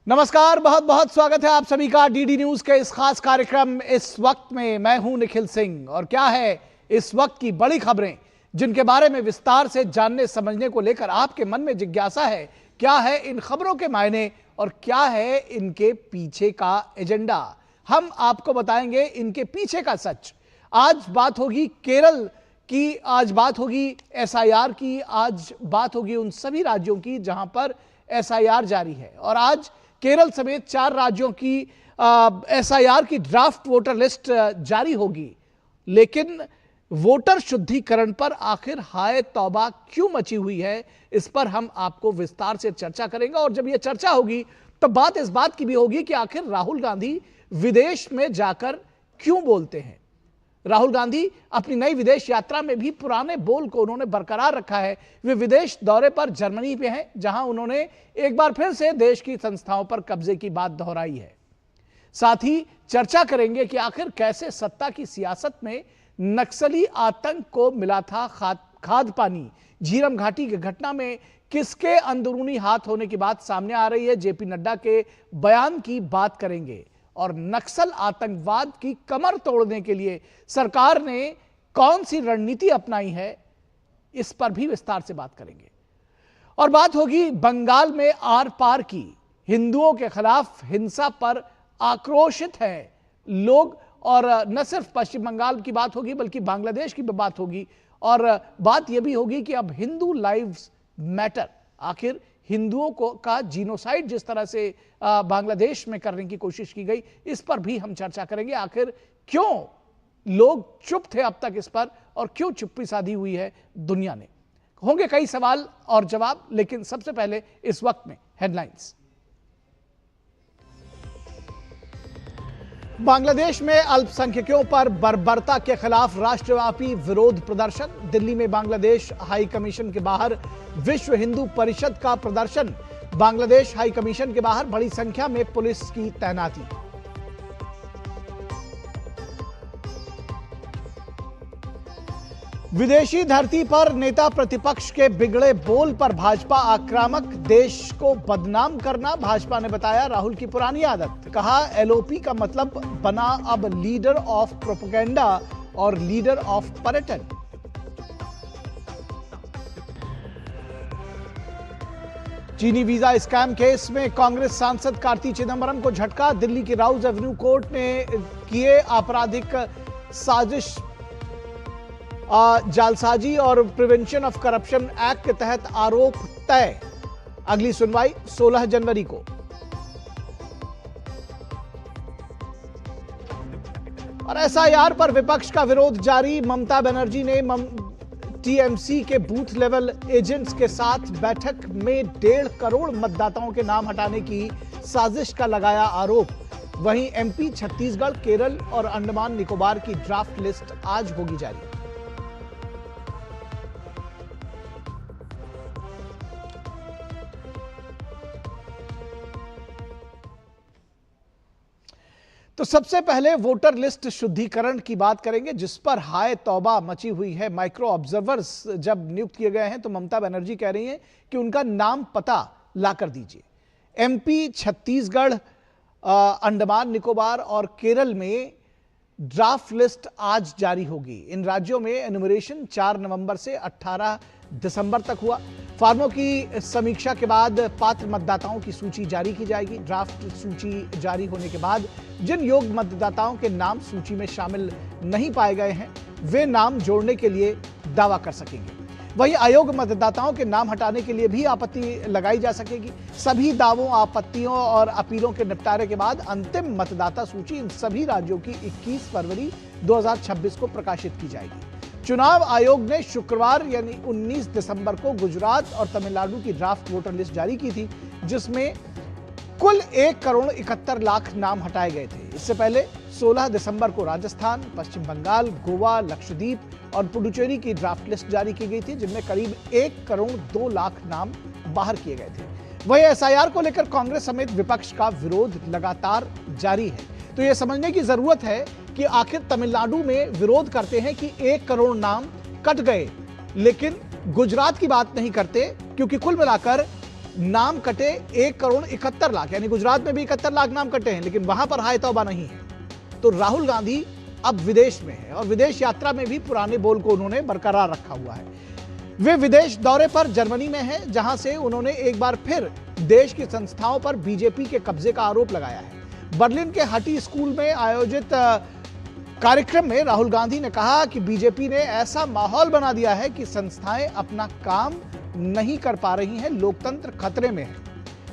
नमस्कार, बहुत बहुत स्वागत है आप सभी का डीडी न्यूज के इस खास कार्यक्रम इस वक्त में। मैं हूं निखिल सिंह और क्या है इस वक्त की बड़ी खबरें जिनके बारे में विस्तार से जानने समझने को लेकर आपके मन में जिज्ञासा है। क्या है इन खबरों के मायने और क्या है इनके पीछे का एजेंडा, हम आपको बताएंगे इनके पीछे का सच। आज बात होगी केरल की, आज बात होगी एसआईआर की, आज बात होगी उन सभी राज्यों की जहां पर एसआईआर जारी है। और आज केरल समेत 4 राज्यों की एसआईआर की ड्राफ्ट वोटर लिस्ट जारी होगी। लेकिन वोटर शुद्धिकरण पर आखिर हाय तौबा क्यों मची हुई है, इस पर हम आपको विस्तार से चर्चा करेंगे। और जब यह चर्चा होगी तो बात इस बात की भी होगी कि आखिर राहुल गांधी विदेश में जाकर क्यों बोलते हैं। राहुल गांधी अपनी नई विदेश यात्रा में भी पुराने बोल को उन्होंने बरकरार रखा है। वे विदेश दौरे पर जर्मनी पे हैं, जहां उन्होंने एक बार फिर से देश की संस्थाओं पर कब्जे की बात दोहराई है। साथ ही चर्चा करेंगे कि आखिर कैसे सत्ता की सियासत में नक्सली आतंक को मिला था खाद पानी। झीरम घाटी की घटना में किसके अंदरूनी हाथ होने की बात सामने आ रही है। जेपी नड्डा के बयान की बात करेंगे और नक्सल आतंकवाद की कमर तोड़ने के लिए सरकार ने कौन सी रणनीति अपनाई है, इस पर भी विस्तार से बात करेंगे। और बात होगी बंगाल में आर पार की, हिंदुओं के खिलाफ हिंसा पर आक्रोशित हैं लोग। और न सिर्फ पश्चिम बंगाल की बात होगी बल्कि बांग्लादेश की भी बात होगी। और बात यह भी होगी कि अब हिंदू लाइव्स मैटर, आखिर हिंदुओं को का जीनोसाइड जिस तरह से बांग्लादेश में करने की कोशिश की गई, इस पर भी हम चर्चा करेंगे। आखिर क्यों लोग चुप थे अब तक इस पर और क्यों चुप्पी साधी हुई है दुनिया ने। होंगे कई सवाल और जवाब, लेकिन सबसे पहले इस वक्त में हेडलाइंस। बांग्लादेश में अल्पसंख्यकों पर बर्बरता के खिलाफ राष्ट्रव्यापी विरोध प्रदर्शन। दिल्ली में बांग्लादेश हाई कमीशन के बाहर विश्व हिंदू परिषद का प्रदर्शन। बांग्लादेश हाई कमीशन के बाहर बड़ी संख्या में पुलिस की तैनाती। विदेशी धरती पर नेता प्रतिपक्ष के बिगड़े बोल पर भाजपा आक्रामक। देश को बदनाम करना भाजपा ने बताया राहुल की पुरानी आदत। कहा एलओपी का मतलब बना अब लीडर ऑफ प्रोपेगेंडा और लीडर ऑफ पर्यटन। चीनी वीजा स्कैम केस में कांग्रेस सांसद कार्ति चिदंबरम को झटका। दिल्ली की राउज एवेन्यू कोर्ट ने किए आपराधिक साजिश, जालसाजी और प्रिवेंशन ऑफ करप्शन एक्ट के तहत आरोप तय। अगली सुनवाई 16 जनवरी को। और एसआईआर पर विपक्ष का विरोध जारी। ममता बनर्जी ने टीएमसी के बूथ लेवल एजेंट्स के साथ बैठक में 1.5 करोड़ मतदाताओं के नाम हटाने की साजिश का लगाया आरोप। वहीं एमपी, छत्तीसगढ़, केरल और अंडमान निकोबार की ड्राफ्ट लिस्ट आज होगी जारी। तो सबसे पहले वोटर लिस्ट शुद्धिकरण की बात करेंगे, जिस पर हाय तौबा मची हुई है। माइक्रो ऑब्जर्वर्स जब नियुक्त किए गए हैं तो ममता बनर्जी कह रही हैं कि उनका नाम पता लाकर दीजिए। एमपी, छत्तीसगढ़, अंडमान निकोबार और केरल में ड्राफ्ट लिस्ट आज जारी होगी। इन राज्यों में एनुमरेशन 4 नवंबर से 18 दिसंबर तक हुआ। फॉर्मों की समीक्षा के बाद पात्र मतदाताओं की सूची जारी की जाएगी। ड्राफ्ट सूची जारी होने के बाद जिन योग्य मतदाताओं के नाम सूची में शामिल नहीं पाए गए हैं, वे नाम जोड़ने के लिए दावा कर सकेंगे। वहीं अयोग्य मतदाताओं के नाम हटाने के लिए भी आपत्ति लगाई जा सकेगी। सभी दावों, आपत्तियों और अपीलों के निपटारे के बाद अंतिम मतदाता सूची इन सभी राज्यों की 21 फरवरी 2026 को प्रकाशित की जाएगी। चुनाव आयोग ने शुक्रवार यानी 19 दिसंबर को गुजरात और तमिलनाडु की ड्राफ्ट वोटर लिस्ट जारी की थी, जिसमें कुल 1 करोड़ 71 लाख नाम हटाए गए थे। इससे पहले 16 दिसंबर को राजस्थान, पश्चिम बंगाल, गोवा, लक्षद्वीप और पुडुचेरी की ड्राफ्ट लिस्ट जारी की गई थी, जिनमें करीब 1 करोड़ 2 लाख नाम बाहर किए गए थे। वहीं एसआईआर को लेकर कांग्रेस समेत विपक्ष का विरोध लगातार जारी है। तो यह समझने की जरूरत है कि आखिर तमिलनाडु में विरोध करते हैं कि 1 करोड़ नाम कट गए, लेकिन गुजरात की बात नहीं करते, क्योंकि कुल मिलाकर नाम कटे 1,71,00,000, यानी गुजरात में भी 71 लाख नाम कटे हैं, लेकिन वहां पर हाय तौबा नहीं है। तो राहुल गांधी अब विदेश में है और विदेश यात्रा में भी पुराने बोल को उन्होंने बरकरार रखा हुआ है। वे विदेश दौरे पर जर्मनी में हैं, जहां से उन्होंने एक बार फिर देश की संस्थाओं पर बीजेपी के कब्जे का आरोप लगाया है। बर्लिन के हटी स्कूल में आयोजित कार्यक्रम में राहुल गांधी ने कहा कि बीजेपी ने ऐसा माहौल बना दिया है कि संस्थाएं अपना काम नहीं कर पा रही हैं, लोकतंत्र खतरे में है।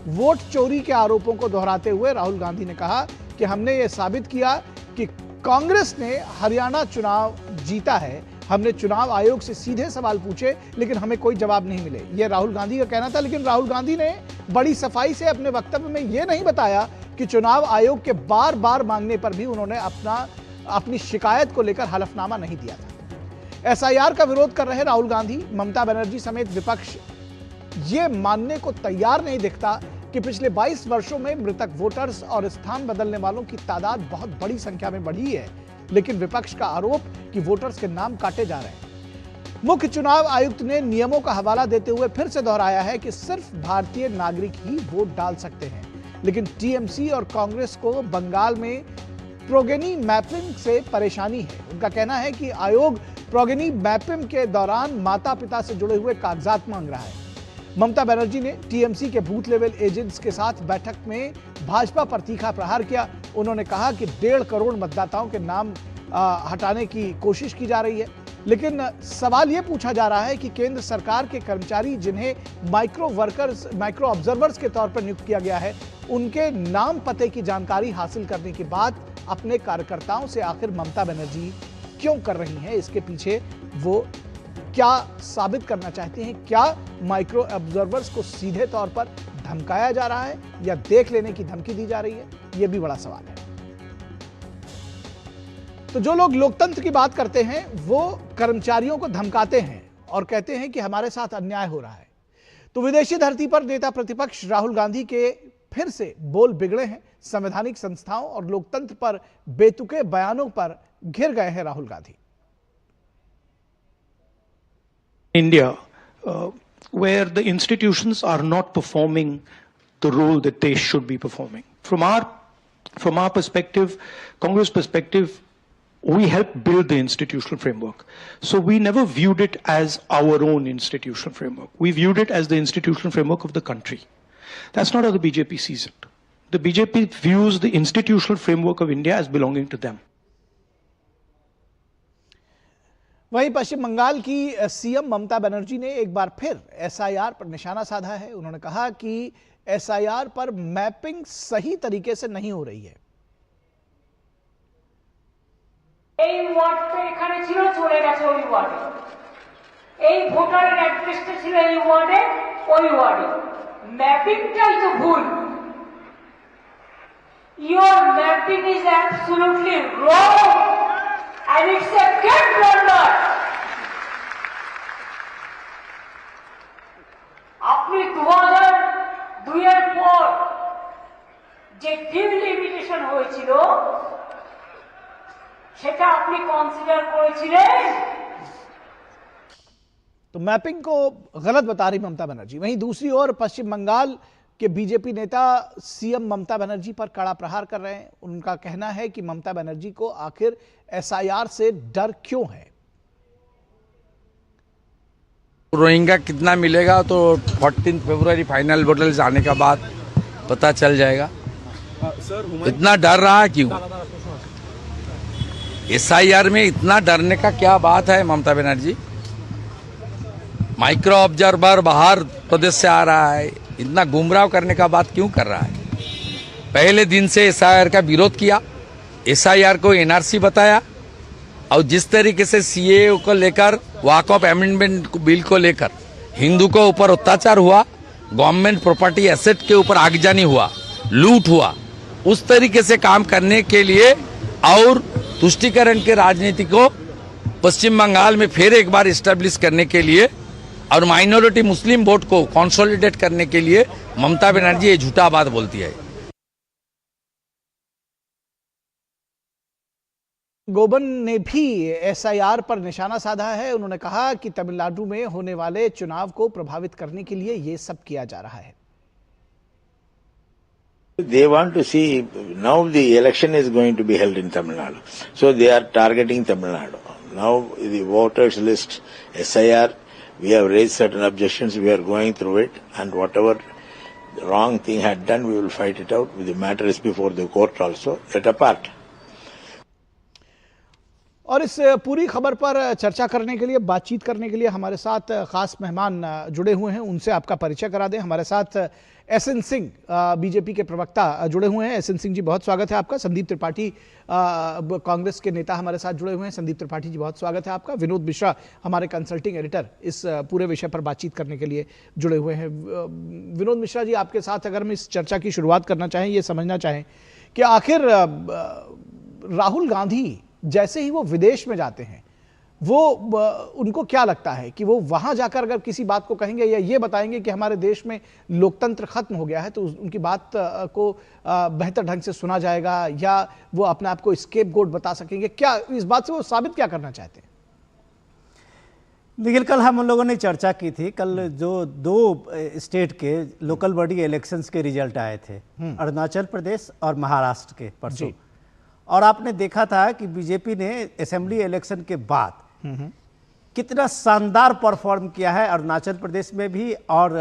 वोट चोरी के आरोपों को दोहराते हुए राहुल गांधी ने कहा कि हमने ये साबित किया कि कांग्रेस ने हरियाणा चुनाव जीता है। हमने चुनाव आयोग से सीधे सवाल पूछे, लेकिन हमें कोई जवाब नहीं मिले। यह राहुल गांधी का कहना था, लेकिन राहुल गांधी ने बड़ी सफाई से अपने वक्तव्य में यह नहीं बताया कि चुनाव आयोग के बार बार मांगने पर भी उन्होंने अपनी शिकायत को लेकर हलफनामा नहीं दिया था। एसआईआर का विरोध कर रहे राहुल गांधी, ममता बनर्जी समेत विपक्ष ये मानने को तैयार नहीं दिखता कि पिछले 22 वर्षों में मृतक वोटर्स और स्थान बदलने वालों की तादाद बहुत बड़ी संख्या में बढ़ी है, लेकिन विपक्ष का आरोप कि वोटर्स के नाम काटे जा रहे हैं। मुख्य चुनाव आयुक्त ने नियमों का हवाला देते हुए फिर से दोहराया है कि सिर्फ भारतीय नागरिक ही वोट डाल सकते हैं, लेकिन टीएमसी और कांग्रेस को बंगाल में प्रोगेनी मैपिंग से परेशानी है। उनका कहना है कि आयोग प्रोगेनी मैपिंग के दौरान माता पिता से जुड़े हुए कागजात मांग रहा है। ममता बनर्जी ने टीएमसी के बूथ लेवल एजेंट्स के साथ बैठक में भाजपा पर तीखा प्रहार किया। उन्होंने कहा कि 1.5 करोड़ मतदाताओं के नाम हटाने की कोशिश की जा रही है, लेकिन सवाल यह पूछा जा रहा है कि केंद्र सरकार के कर्मचारी जिन्हें माइक्रो ऑब्जर्वर्स के तौर पर नियुक्त किया गया है, उनके नाम पते की जानकारी हासिल करने के बाद अपने कार्यकर्ताओं से आखिर ममता बनर्जी क्यों कर रही हैं? इसके पीछे वो क्या साबित करना चाहते हैं? क्या माइक्रो ऑब्जर्वर्स को सीधे तौर पर धमकाया जा रहा है या देख लेने की धमकी दी जा रही है? यह भी बड़ा सवाल है। तो जो लोग लोकतंत्र की बात करते हैं वो कर्मचारियों को धमकाते हैं और कहते हैं कि हमारे साथ अन्याय हो रहा है। तो विदेशी धरती पर नेता प्रतिपक्ष राहुल गांधी के फिर से बोल बिगड़े हैं। संवैधानिक संस्थाओं और लोकतंत्र पर बेतुके बयानों पर घिर गए हैं Rahul Gandhi. India, where the institutions are not performing the role that they should be performing. From our perspective, Congress perspective, we helped build the institutional framework. So we never viewed it as our own institutional framework. We viewed it as the institutional framework of the country. That's not how the BJP sees it. The BJP views the institutional framework of India as belonging to them. वहीं पश्चिम बंगाल की CM Mamata Banerjee ने एक बार फिर SIR पर निशाना साधा है। उन्होंने कहा कि एसआईआर पर मैपिंग सही तरीके से नहीं हो रही है। এই ওয়ার্ডটা এখানে ছিল, চলে গেছে ওই ওয়ার্ডে। এই ভোটারের অ্যাড্রেসটা ছিল এই ওয়ার্ডে, ওই ওয়ার্ডে। ম্যাপিংটাই তো ভুল। Your mapping is absolutely wrong and it's a great blunder. আপনি 2002 এর পর যে ফিল্ড লিমিটেশন হয়েছিল সেটা আপনি কনসিডার করেছিলেন? तो मैपिंग को गलत बता रही ममता बनर्जी। वहीं दूसरी ओर पश्चिम बंगाल के बीजेपी नेता सीएम ममता बनर्जी पर कड़ा प्रहार कर रहे हैं। उनका कहना है कि ममता बनर्जी को आखिर एसआईआर से डर क्यों है। रोहिंग्या कितना मिलेगा तो 14 फरवरी फाइनल वोटर्स आने के बाद पता चल जाएगा। इतना डर रहा है क्यों? एसआईआर में इतना डरने का क्या बात है ममता बनर्जी? माइक्रो ऑब्जर्वर बाहर प्रदेश से आ रहा है, इतना गुमराह करने का बात क्यों कर रहा है? पहले दिन से एसआईआर का विरोध किया, एसआईआर को एनआरसी बताया, और जिस तरीके से सीएए को लेकर वॉक ऑफ अमेंडमेंट बिल को लेकर हिंदू को ऊपर अत्याचार हुआ, गवर्नमेंट प्रॉपर्टी एसेट के ऊपर आगजनी हुआ, लूट हुआ, उस तरीके से काम करने के लिए और तुष्टीकरण के राजनीति को पश्चिम बंगाल में फिर एक बार इस्टेब्लिश करने के लिए और माइनॉरिटी मुस्लिम वोट को कंसोलिडेट करने के लिए ममता बनर्जी ये झूठा बात बोलती है। गोबन ने भी एसआईआर पर निशाना साधा है। उन्होंने कहा कि तमिलनाडु में होने वाले चुनाव को प्रभावित करने के लिए ये सब किया जा रहा है। They want to see, now the election is going to be held in Tamil Nadu. So they are targeting Tamil Nadu. Now the voters list, SIR, we have raised certain objections, we are going through it, and whatever wrong thing had done, we will fight it out. The matter is before the court also, let apart. और इस पूरी खबर पर चर्चा करने के लिए, बातचीत करने के लिए हमारे साथ खास मेहमान जुड़े हुए हैं। उनसे आपका परिचय करा दें। हमारे साथ एसएन सिंह, बीजेपी के प्रवक्ता, जुड़े हुए हैं। एसएन सिंह जी, बहुत स्वागत है आपका। संदीप त्रिपाठी, कांग्रेस के नेता, हमारे साथ जुड़े हुए हैं। संदीप त्रिपाठी जी, बहुत स्वागत है आपका। विनोद मिश्रा, हमारे कंसल्टिंग एडिटर, इस पूरे विषय पर बातचीत करने के लिए जुड़े हुए हैं। विनोद मिश्रा जी, आपके साथ अगर हम इस चर्चा की शुरुआत करना चाहें, ये समझना चाहें कि आखिर राहुल गांधी जैसे ही वो विदेश में जाते हैं, वो उनको क्या लगता है कि वो वहां जाकर अगर किसी बात को कहेंगे या ये बताएंगे कि हमारे देश में लोकतंत्र खत्म हो गया है, तो उनकी बात को बेहतर ढंग से सुना जाएगा, या वो अपने आप को स्केपगोट बता सकेंगे? क्या इस बात से वो साबित क्या करना चाहते हैं? निखिल, कल हम लोगों ने चर्चा की थी। कल जो 2 स्टेट के लोकल बॉडी इलेक्शंस के रिजल्ट आए थे, अरुणाचल प्रदेश और महाराष्ट्र के परसों, और आपने देखा था कि बीजेपी ने असेंबली इलेक्शन के बाद कितना शानदार परफॉर्म किया है, अरुणाचल प्रदेश में भी और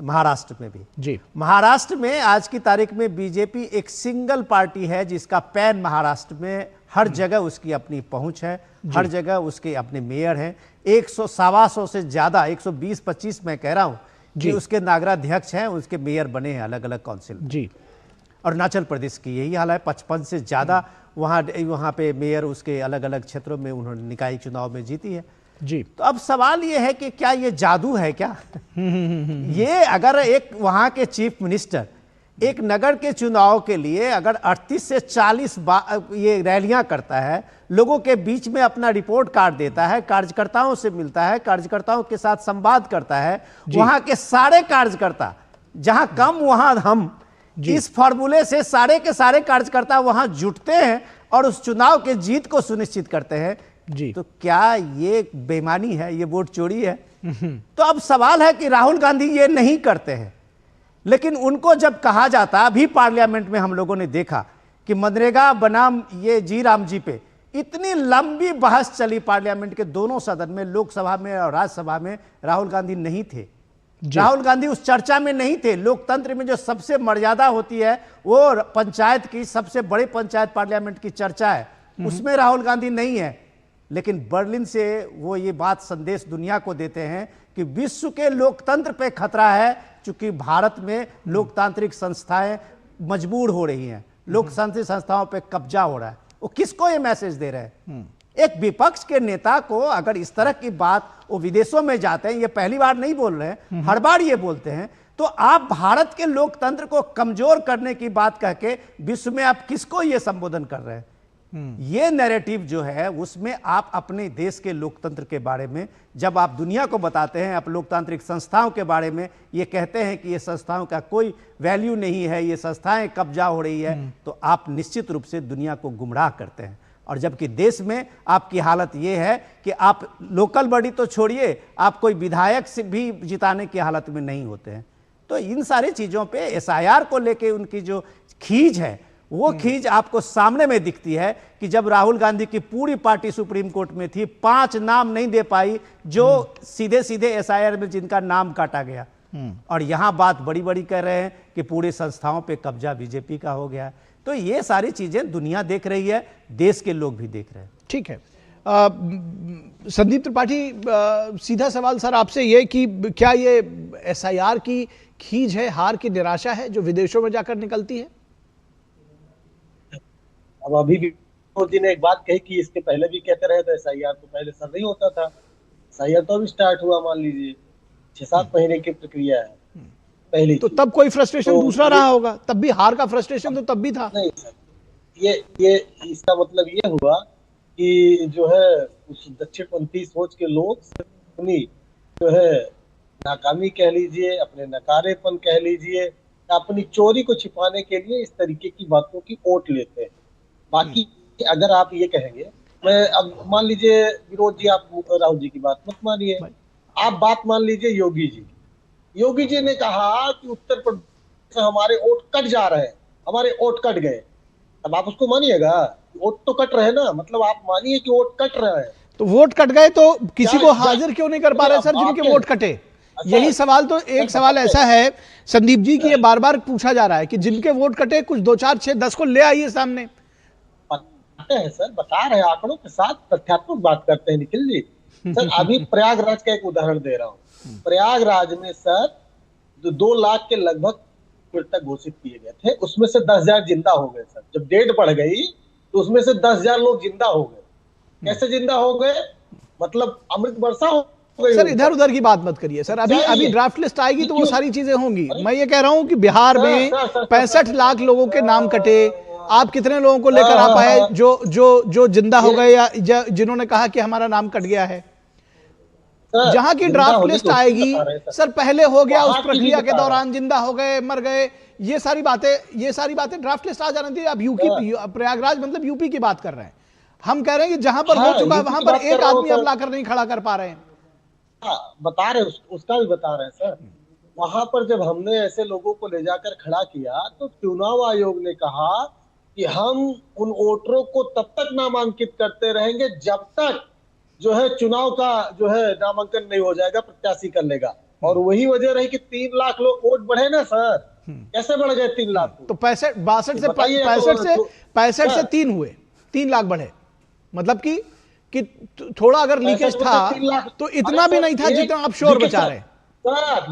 महाराष्ट्र में भी। जी, महाराष्ट्र में आज की तारीख में बीजेपी एक सिंगल पार्टी है जिसका पैन महाराष्ट्र में हर जगह उसकी अपनी पहुंच है, हर जगह उसके अपने मेयर हैं। 100-125 से ज्यादा, 120-25 मैं कह रहा हूं कि उसके नगराध्यक्ष हैं, उसके मेयर बने हैं अलग अलग काउंसिल। जी, अरुणाचल प्रदेश की यही हाल है। 55 से ज्यादा वहाँ पे मेयर उसके अलग अलग क्षेत्रों में उन्होंने निकाय चुनाव में जीती है। जी, तो अब सवाल ये है कि क्या ये जादू है क्या? ये अगर एक वहाँ के चीफ मिनिस्टर एक नगर के चुनाव के लिए अगर 38 से 40 ये रैलियां करता है, लोगों के बीच में अपना रिपोर्ट कार्ड देता है, कार्यकर्ताओं से मिलता है, कार्यकर्ताओं के साथ संवाद करता है, वहाँ के सारे कार्यकर्ता, जहाँ कम वहाँ हम, इस फॉर्मूले से सारे के सारे कार्यकर्ता वहां जुटते हैं और उस चुनाव के जीत को सुनिश्चित करते हैं। जी, तो क्या ये बेईमानी है? ये वोट चोरी है? तो अब सवाल है कि राहुल गांधी ये नहीं करते हैं, लेकिन उनको जब कहा जाता, अभी पार्लियामेंट में हम लोगों ने देखा कि मनरेगा बनाम ये जी राम जी पे इतनी लंबी बहस चली पार्लियामेंट के दोनों सदन में, लोकसभा में और राज्यसभा में। राहुल गांधी नहीं थे, राहुल गांधी उस चर्चा में नहीं थे। लोकतंत्र में जो सबसे मर्यादा होती है वो पंचायत की, सबसे बड़े पंचायत पार्लियामेंट की चर्चा है, उसमें राहुल गांधी नहीं है। लेकिन बर्लिन से वो ये बात संदेश दुनिया को देते हैं कि विश्व के लोकतंत्र पे खतरा है, क्योंकि भारत में लोकतांत्रिक संस्थाएं मजबूर हो रही हैं, लोकतांत्रिक संस्थाओं पे कब्जा हो रहा है। वो किसको ये मैसेज दे रहे हैं? एक विपक्ष के नेता को अगर इस तरह की बात, वो विदेशों में जाते हैं, ये पहली बार नहीं बोल रहे हैं, हर बार ये बोलते हैं, तो आप भारत के लोकतंत्र को कमजोर करने की बात कह के विश्व में आप किसको ये संबोधन कर रहे हैं? ये नैरेटिव जो है उसमें आप अपने देश के लोकतंत्र के बारे में जब आप दुनिया को बताते हैं, आप लोकतांत्रिक संस्थाओं के बारे में ये कहते हैं कि ये संस्थाओं का कोई वैल्यू नहीं है, ये संस्थाएं कब्जा हो रही है, तो आप निश्चित रूप से दुनिया को गुमराह करते हैं। और जबकि देश में आपकी हालत ये है कि आप लोकल बॉडी तो छोड़िए, आप कोई विधायक से भी जिताने की हालत में नहीं होते हैं। तो इन सारी चीज़ों पे एसआईआर को लेके उनकी जो खींच है, वो खींच आपको सामने में दिखती है कि जब राहुल गांधी की पूरी पार्टी सुप्रीम कोर्ट में थी, 5 नाम नहीं दे पाई जो सीधे सीधे एसआईआर में जिनका नाम काटा गया। और यहां बात बड़ी बड़ी कर रहे हैं कि पूरी संस्थाओं पे कब्जा बीजेपी का हो गया। तो ये सारी चीजें दुनिया देख रही है, देश के लोग भी देख रहे हैं। ठीक है, संदीप त्रिपाठी, सीधा सवाल सर आपसे ये कि क्या ये एसआईआर की खींच है, हार की निराशा है जो विदेशों में जाकर निकलती है? अब अभी भी मोदी ने एक बात कही कि इसके पहले भी कहते रहे थे एसआईआर तो पहले सर नहीं होता था। एसआईआर तो अभी स्टार्ट हुआ, मान लीजिए 6-7 महीने की प्रक्रिया है पहले। तो तब कोई फ्रस्ट्रेशन तो दूसरा रहा होगा, तब भी हार का फ्रस्ट्रेशन तो तब भी था। नहीं सर, ये इसका मतलब ये हुआ कि जो है उस दक्षिणपंथी सोच के लोग अपनी जो है नाकामी कह लीजिए, अपने नकारेपन कह लीजिए, अपनी चोरी को छिपाने के लिए इस तरीके की बातों की ओट लेते हैं। बाकी अगर आप ये कहेंगे, मैं अब मान लीजिए विरोध जी, आप राहुल जी की बात मत मानिए, आप बात मान लीजिए योगी जी। योगी जी ने कहा कि उत्तर प्रदेश में हमारे वोट कट जा रहे हैं, हमारे वोट कट गए, अब आप उसको मानिएगा? वोट तो कट रहे ना, मतलब आप मानिए कि वोट कट रहा है। तो वोट कट गए तो किसी को क्या- हाजिर क्यों नहीं कर पा रहे सर जिनके आपके- वोट कटे? अच्छा, यही सवाल तो एक सवाल ऐसा है संदीप जी कि ये बार बार पूछा जा रहा है कि जिनके वोट कटे कुछ 2 4 6 10 को ले आइए सामने। बताते हैं सर, बता रहे हैं, आंकड़ों के साथ तथ्यात्मक बात करते हैं निखिल जी। सर अभी प्रयागराज का एक उदाहरण दे रहा हूँ। प्रयागराज में सर जो 2 लाख के लगभग मृतक घोषित किए गए थे, उसमें से 10,000 जिंदा हो गए सर। जब डेट बढ़ गई तो उसमें से 10,000 लोग जिंदा हो गए। कैसे जिंदा हो गए? मतलब अमृत वर्षा हो गई। सर इधर उधर की बात मत करिए सर, अभी ड्राफ्ट लिस्ट आएगी तो वो सारी चीजें होंगी। मैं ये कह रहा हूं कि बिहार में 65 लाख लोगों के नाम कटे, आप कितने लोगों को लेकर आ पाए जो जो जो जिंदा हो गए या जिन्होंने कहा कि हमारा नाम कट गया है? जहां की ड्राफ्ट लिस्ट आएगी सर, पहले हो गया उस प्रक्रिया के दौरान जिंदा हो गए, मर गए, ये सारी बातें ड्राफ्ट लिस्ट आ जाने दीजिए। अब यूपी प्रयागराज मतलब यूपी की बात कर रहे हैं, हम कह रहे हैं कि जहां पर हो चुका है वहां पर एक आदमी अब लाकर नहीं खड़ा कर पा रहे हैं। बता रहे उसका भी बता रहे हैं सर। वहां पर जब हमने ऐसे लोगों को ले जाकर खड़ा किया तो चुनाव आयोग ने कहा कि हम उन वोटरों को तब तक नामांकित करते रहेंगे जब तक जो है चुनाव का जो है नामांकन नहीं हो जाएगा, प्रत्याशी कर लेगा। और वही वजह रही कि 3 लाख लोग वोट बढ़े ना सर। कैसे बढ़ गए 3 लाख? तो 62 से 3 हुए, 3 लाख बढ़े, मतलब कि थोड़ा अगर लीकेज था तो इतना भी नहीं था जितना आप शोर बचा रहे हैं सर।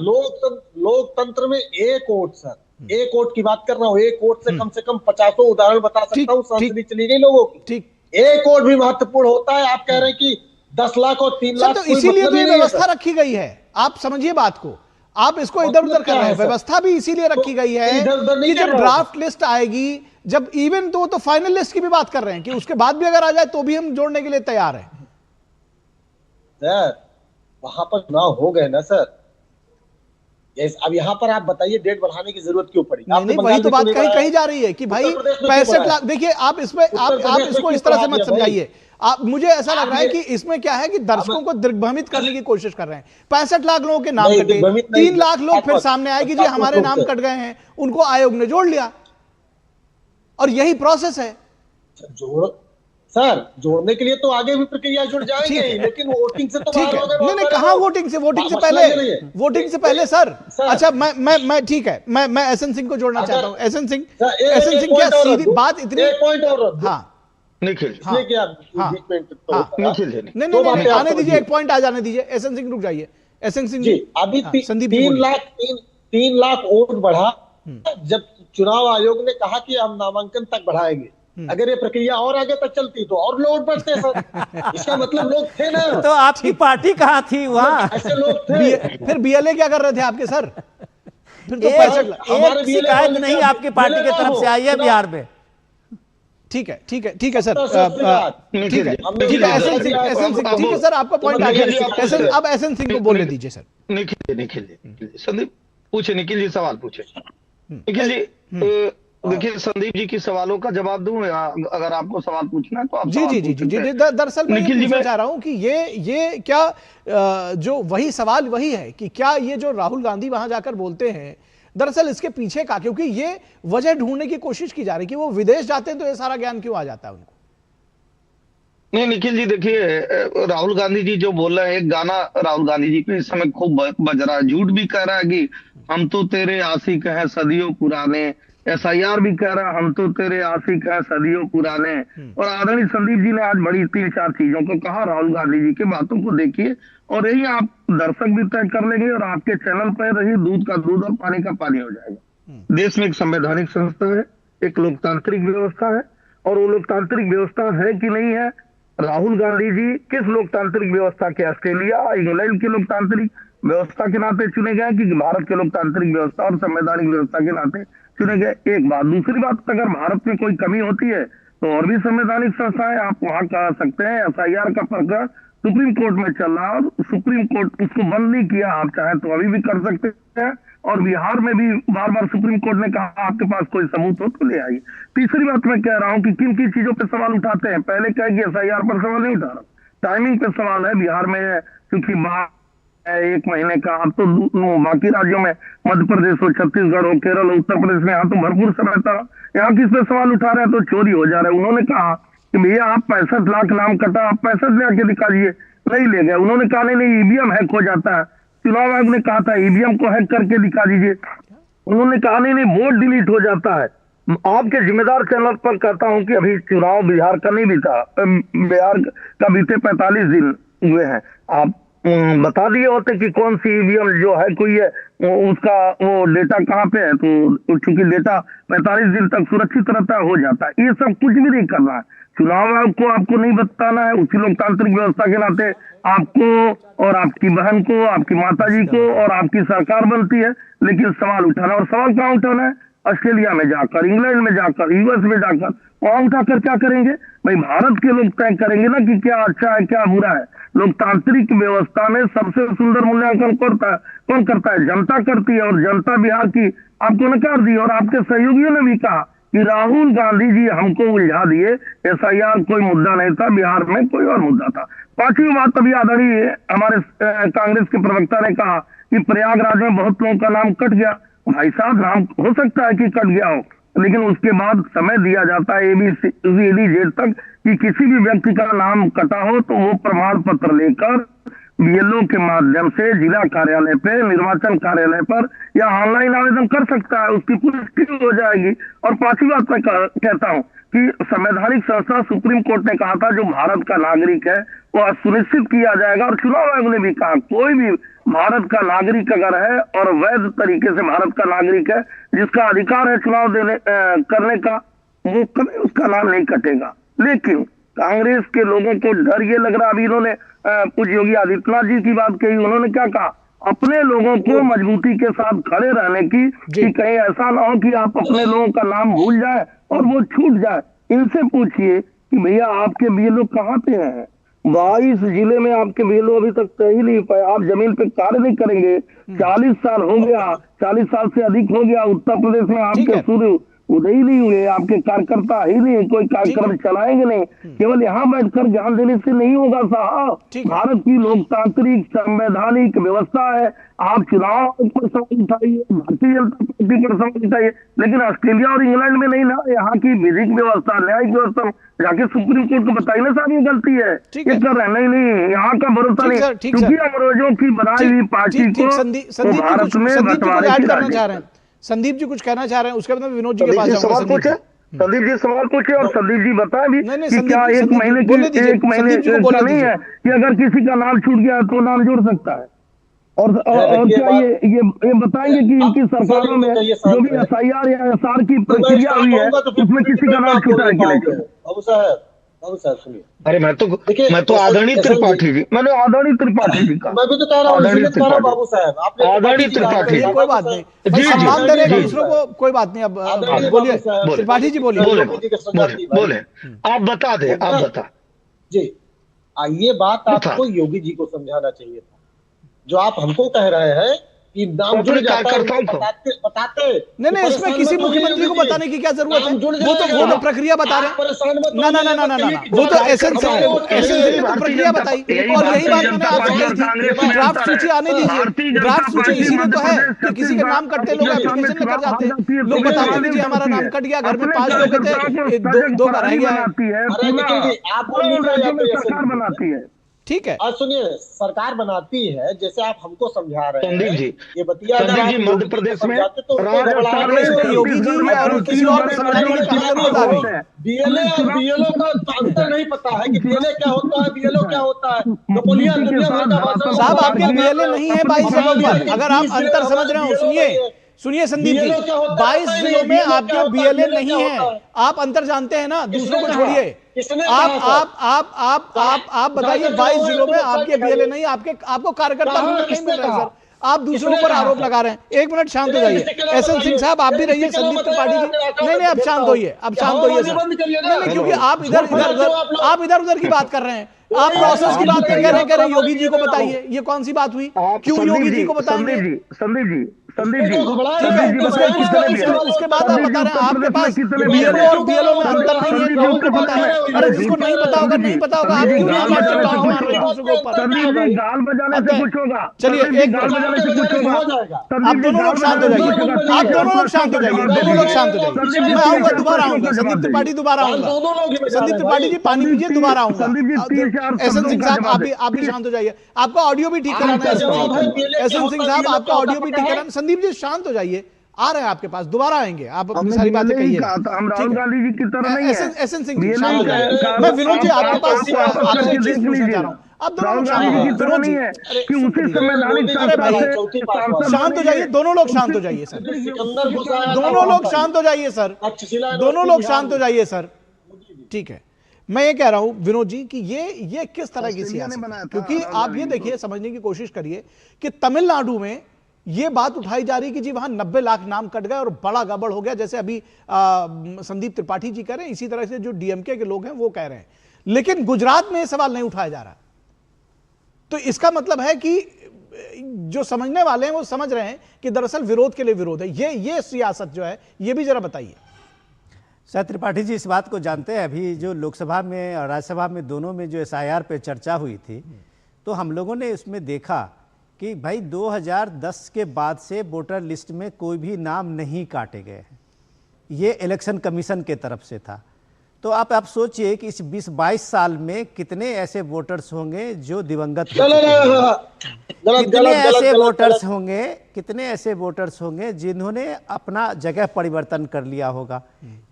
लोकतंत्र में एक वोट सर, एक वोट की बात कर रहा हूँ। एक वोट से कम 50 उदाहरण बता सकता हूँ संसदी चली गई लोगों की। ठीक, एक वोट भी महत्वपूर्ण होता है। आप कह रहे हैं कि 10 लाख और 3 लाख, तो इसीलिए तो ये व्यवस्था रखी गई है। आप समझिए बात को, आप इसको इधर उधर कर रहे हैं। व्यवस्था भी इसीलिए रखी गई है कि जब ड्राफ्ट लिस्ट आएगी, जब इवन तो फाइनल लिस्ट की भी बात कर रहे हैं कि उसके बाद भी अगर आ जाए तो भी हम जोड़ने के लिए तैयार हैं सर। वहां पर चुनाव हो गए ना सर। अब यहाँ पर आप बताइए डेट बढ़ाने की जरूरत क्यों पड़ी? नहीं, वही तो बात कही जा रही है कि भाई 65 लाख। देखिए आप इसको इस तरह से मत समझाइए। आप मुझे ऐसा लग रहा है कि इसमें क्या है कि दर्शकों को दिग्भ्रमित करने की कोशिश कर रहे हैं। 65 लाख लोगों के नाम कटे, 3 लाख लोग फिर सामने आए कि जी हमारे नाम कट गए हैं, उनको आयोग ने जोड़ लिया और यही प्रोसेस है। सर जोड़ने के लिए तो आगे भी प्रक्रिया जुड़ जाएंगे, लेकिन वोटिंग से तो बाहर हो गए। नहीं, कहां वोटिंग से? वोटिंग से पहले सर। अच्छा मैं ठीक है, मैं एसएन सिंह को जोड़ना चाहता हूं। एसएन सिंह क्या सीधी बात इतनी? एक पॉइंट और हाँ निखिल, नहीं आने दीजिए, एक पॉइंट आ जाने दीजिए। एसएन सिंह रुक जाइए। एसएन सिंह जी अभी संदीप 3 लाख वोट बढ़ा जब चुनाव आयोग ने कहा कि हम नामांकन तक बढ़ाएंगे। अगर ये प्रक्रिया और आगे तक चलती तो और लोग बढ़ते सर। इसका मतलब लोग थे ना। तो आपकी पार्टी कहाँ थी वहां? ऐसे लोग थे। फिर बीएलए क्या कर रहे थे आपके सर? फिर तो एक शिकायत नहीं आपकी पार्टी की तरफ से आई है बिहार में। ठीक है सर, ठीक है सर, आपका पॉइंट आ गया। अब एसएन सिंह को बोलने दीजिए सर। निखिल जी संदीप पूछे, निखिल जी सवाल पूछे। निखिल जी देखिए संदीप जी की सवालों का जवाब दूं या अगर आपको सवाल पूछना है तो आप जी। दरअसल मैं ये पूछना चाह रहा हूं कि ये क्या जो वही सवाल वही है कि क्या ये जो राहुल गांधी वहां जाकर बोलते हैं, दरअसल इसके पीछे का, क्योंकि ये वजह ढूंढने की कोशिश की जा रही है कि वो विदेश जाते हैं तो ये सारा ज्ञान क्यों आ जाता है उनको? नहीं निखिल जी देखिए, राहुल गांधी जी जो बोल रहे हैं, एक गाना राहुल गांधी जी पे इस समय खूब बज रहा है। झूठ भी कह रहा है कि हम तो तेरे आशिक हैं सदियों पुराने, SIR भी कह रहा है हम तो तेरे आशिक हैं सदियों पुराने। और आदरणीय संदीप जी ने आज बड़ी 3-4 चीजों को कहा। राहुल गांधी जी के बातों को देखिए और यही आप दर्शक भी तय कर लेंगे और आपके चैनल पर रही दूध का दूध और पानी का पानी हो जाएगा। देश में एक संवैधानिक संस्था है, एक लोकतांत्रिक व्यवस्था है, और वो लोकतांत्रिक व्यवस्था है कि नहीं है, राहुल गांधी जी किस लोकतांत्रिक व्यवस्था के, ऑस्ट्रेलिया इंग्लैंड की लोकतांत्रिक व्यवस्था के नाते चुने गए कि भारत के लोकतांत्रिक व्यवस्था और संवैधानिक व्यवस्था के नाते चुने गए? एक बात। दूसरी बात, अगर भारत में कोई कमी होती है तो और भी संवैधानिक संस्थाएं आप वहां कह सकते हैं। SIR का प्रकरण सुप्रीम कोर्ट में चल रहा है और सुप्रीम कोर्ट उसको बंद नहीं किया। आप चाहे तो अभी भी कर सकते हैं। और बिहार में भी बार बार सुप्रीम कोर्ट ने कहा आपके पास कोई सबूत हो तो ले आइए। तीसरी बात मैं कह रहा हूं कि किन किन चीजों पर सवाल उठाते हैं। पहले क्या कि SIR पर सवाल नहीं उठा रहा, टाइमिंग पे सवाल है। बिहार में क्योंकि 1 महीने का। अब तो बाकी राज्यों में मध्य प्रदेश हो, छत्तीसगढ़ हो, केरल हो, उत्तर प्रदेश में यहाँ तो भरपूर समय था। यहाँ किस पे सवाल उठा रहे हैं तो चोरी हो जा रहा है। उन्होंने कहा कि भैया आप 65 लाख नाम कटा, आप 65 लाख के दिखाइए, नहीं ले गए। उन्होंने कहा नहीं ईवीएम हैक हो जाता है। चुनाव आयोग ने कहा था ईवीएम को हैक करके दिखा दीजिए। उन्होंने कहा नहीं वोट डिलीट हो जाता है। आपके जिम्मेदार चैनल पर कहता हूं कि अभी चुनाव बिहार का नहीं बीता, बिहार का बीते 45 दिन हुए हैं। आप बता दिए होते कि कौन सी ईवीएम जो है कोई है उसका वो डेटा कहाँ पे है, तो चूंकि डेटा 45 दिन तक सुरक्षित रहता है, हो जाता है। ये सब कुछ भी नहीं करना है। चुनाव आयोग को आपको नहीं बताना है। उसी लोकतांत्रिक व्यवस्था के नाते आपको और आपकी बहन को, आपकी माताजी को और आपकी सरकार बनती है। लेकिन सवाल उठाना, और सवाल कहाँ उठाना है? ऑस्ट्रेलिया में जाकर, इंग्लैंड में जाकर, यूएस में जाकर, वहां उठाकर क्या करेंगे? भाई भारत के लोग तय करेंगे ना कि क्या अच्छा है क्या बुरा है। लोकतांत्रिक व्यवस्था में सबसे सुंदर मूल्यांकन कौन करता है? जनता करती है। और जनता बिहार की आपको नकार दी। और आपके सहयोगियों ने भी कहा कि राहुल गांधी जी हमको उलझा दिए, एसआईआर कोई मुद्दा नहीं था, बिहार में कोई और मुद्दा था। पांचवी बात अभी आदरणीय हमारे कांग्रेस के प्रवक्ता ने कहा कि प्रयागराज में बहुत लोगों का नाम कट गया। भाई साहब नाम हो सकता है कि कट गया हो, लेकिन उसके बाद समय दिया जाता है ABCD तक कि किसी भी व्यक्ति का नाम कटा हो तो वो प्रमाण पत्र लेकर BLO के माध्यम से जिला कार्यालय पे, निर्वाचन कार्यालय पर या ऑनलाइन आवेदन कर सकता है, उसकी पुष्टि हो जाएगी। और पांचवी बात मैं कहता हूं कि संवैधानिक संस्था सुप्रीम कोर्ट ने कहा था जो भारत का नागरिक है वो सुनिश्चित किया जाएगा। और चुनाव आयोग ने भी कहा कोई भी भारत का नागरिक अगर है और वैध तरीके से भारत का नागरिक है, जिसका अधिकार है चुनाव करने का, वो कभी उसका नाम नहीं कटेगा। लेकिन कांग्रेस के लोगों को डर ये लग रहा, अभी इन्होंने पूज्य योगी आदित्यनाथ जी की बात कही। उन्होंने क्या कहा? अपने लोगों को मजबूती के साथ खड़े रहने की, कि कहीं ऐसा ना हो कि आप अपने लोगों का नाम भूल जाए और वो छूट जाए। इनसे पूछिए कि भैया आपके BLO कहाँ पे हैं? 22 जिले में आपके BLO अभी तक तय ही नहीं पाए। आप जमीन पे कार्य नहीं करेंगे। 40 साल हो गया, 40 साल से अधिक हो गया उत्तर प्रदेश में आपके सूर्य उदय ही नहीं हुए, आपके कार्यकर्ता ही नहीं, कोई कार्यक्रम चलाएंगे नहीं। केवल यहाँ बैठकर ज्ञान देने से नहीं होगा साहब। भारत की लोकतांत्रिक संवैधानिक व्यवस्था है। आप चुनाव पर सवाल उठाइए, भारतीय जनता पार्टी पर सवाल उठाइए, लेकिन ऑस्ट्रेलिया और इंग्लैंड में नहीं ना। यहाँ की विधिक व्यवस्था, न्यायिक व्यवस्था जाके सुप्रीम कोर्ट को बताइए ना साहब ये गलती है, ये कर रहे हैं। नहीं यहाँ का भरोसा नहीं, क्योंकि अंग्रेजों की बनाई हुई पार्टी को भारत में बंटवारे। संदीप जी कुछ कहना चाह रहे हैं, उसके बाद मैं विनोद जी के पास जाऊंगा। संदीप जी सवाल पूछे और संदीप जी बताएं भी कि क्या 1 महीने की नहीं है कि अगर किसी का नाम छूट गया तो नाम जोड़ सकता है। और क्या ये बताएंगे कि इनकी सरकारों में जो भी SIR या SR की प्रक्रिया हुई है उसमें किसी का नाम छूटा है कि नहीं? बाबू साहब सुनिए। अरे मैं तो आदरणीय त्रिपाठी जी, मैंने आदरणीय त्रिपाठी जी कहा। मैं भी तो कह रहा हूँ बाबू साहब, आपने आदरणीय त्रिपाठी, कोई बात नहीं, सम्मान देने का दूसरों को, कोई बात नहीं। अब बोलिए त्रिपाठी जी, बोले आप बता दे, आप बता जी। ये बात आपको योगी जी को समझाना चाहिए था। जो आप हमको कह रहे हैं कि नाम जुड़ जाता है, बताते नहीं, इसमें किसी मुख्यमंत्री को बताने की क्या जरूरत है? वो तो प्रक्रिया बता रहे हैं। ना, वो तो एसेंस ने तो प्रक्रिया बताई। और यही बात मैंने आपसे कही थी कि ड्राफ्ट सूची आने दीजिए। ड्राफ्ट सूची इसीलिए तो है कि किसी के नाम कटते लोग एप्लीकेशन लेकर जाते हैं, लोग बताते हैं जी हमारा नाम कट गया, घर में 5 लोग थे, 2 का रह गया। सरकार बनाती है, ठीक है। और सुनिए, सरकार बनाती है जैसे आप हमको समझा रहे हैं। संदीप जी, ये बतिया मध्य प्रदेश में योगी जी और किसी और को समझाने की क्या जरूरत आ गई? BLO का अंतर नहीं पता है कि BLA क्या होता है, BLO क्या होता है। तो बोलिए दुनिया भर का भाषा साहब, आपके BLA नहीं है 22 जगहों पर। अगर आप अंतर समझ रहे हो, सुनिए संदीप जी, 22 जिलों में आपके BLA नहीं है। आप अंतर जानते हैं ना, दूसरों को छोड़िए। आप बताइए 22 जिलों में आपके BLA नहीं, आपको कार्यकर्ता नहीं मिल रहे सर। आप दूसरों पर आरोप लगा रहे हैं। 1 मिनट शांत हो जाइए। SN सिंह साहब आप भी रहिए, संदीप त्रिपाठी जी नहीं, आप शांत होइए, आप शांत होइए सर। नहीं, क्योंकि आप इधर उधर की बात कर रहे हैं। आप प्रोसेस की बात कह रहे हैं योगी जी को बताइए। ये कौन सी बात हुई? क्यों योगी जी को बताएंगे? संदीप जी, उसके बाद आप बता रहे हैं आपके पास बीएलओ और बीएलओ में अंतर नहीं है, लोगों को पता है। अरे जिसको नहीं पता होगा नहीं पता होगा, आप क्यों नहीं मार रहे दूसरे के ऊपर? गाल बजाने से कुछ होगा? चलिए एक गाल बजाने से कुछ होगा? आप दोनों लोग शांत हो जाइए, आप दोनों लोग शांत हो जाइए, दोनों लोग शांत हो जाइए। मैं आऊंगा, दोबारा आऊंगा, संदीप त्रिपाठी दोबारा आऊंगा, संदीप त्रिपाठी जी पानी पीजिए, दोबारा आऊंगा। एसएन सिंह साहब आप भी शांत हो जाइए, आपका ऑडियो भी ठीक कराना है। एसएन सिंह साहब आपका ऑडियो भी ठीक कराना। संदीप जी शांत हो जाइए, आ रहे हैं आपके पास, दोबारा आएंगे, आप अपनी सारी बातें कहिए। हम राहुल गांधी जी की तरह नहीं है। एसएन सिंह जी शांत हो जाइए। मैं विनोद जी आपके पास आपसे एक चीज पूछना चाह रहा हूँ, आप दोनों लोग शांत हो जाइए। विनोद जी कि उसी संवैधानिक अरे भाई शांत हो जाइए, दोनों लोग शांत हो जाइए सर, दोनों लोग शांत हो जाइए सर, दोनों लोग शांत हो जाइए सर। ठीक है, मैं ये कह रहा हूं विनोद जी कि ये किस तरह की सियासत है, क्योंकि आप ये देखिए, समझने की कोशिश करिए कि तमिलनाडु में ये बात उठाई जा रही कि जी वहां 90 लाख नाम कट गए और बड़ा गड़बड़ हो गया, जैसे अभी संदीप त्रिपाठी जी कह रहे हैं, इसी तरह से जो डीएमके के लोग हैं वो कह रहे हैं। लेकिन गुजरात में यह सवाल नहीं उठाया जा रहा, तो इसका मतलब है कि जो समझने वाले हैं वो समझ रहे हैं कि दरअसल विरोध के लिए विरोध है। ये सियासत जो है, ये भी जरा बताइए। शायद त्रिपाठी जी इस बात को जानते हैं, अभी जो लोकसभा में और राज्यसभा में दोनों में जो एसआईआर पे चर्चा हुई थी, तो हम लोगों ने इसमें देखा कि भाई 2010 के बाद से वोटर लिस्ट में कोई भी नाम नहीं काटे गए हैं। ये इलेक्शन कमीशन के तरफ से था। तो आप सोचिए कि इस 20-22 साल में कितने ऐसे वोटर्स होंगे जो दिवंगत हो चुके हैं, कितने ऐसे वोटर्स होंगे जिन्होंने अपना जगह परिवर्तन कर लिया होगा,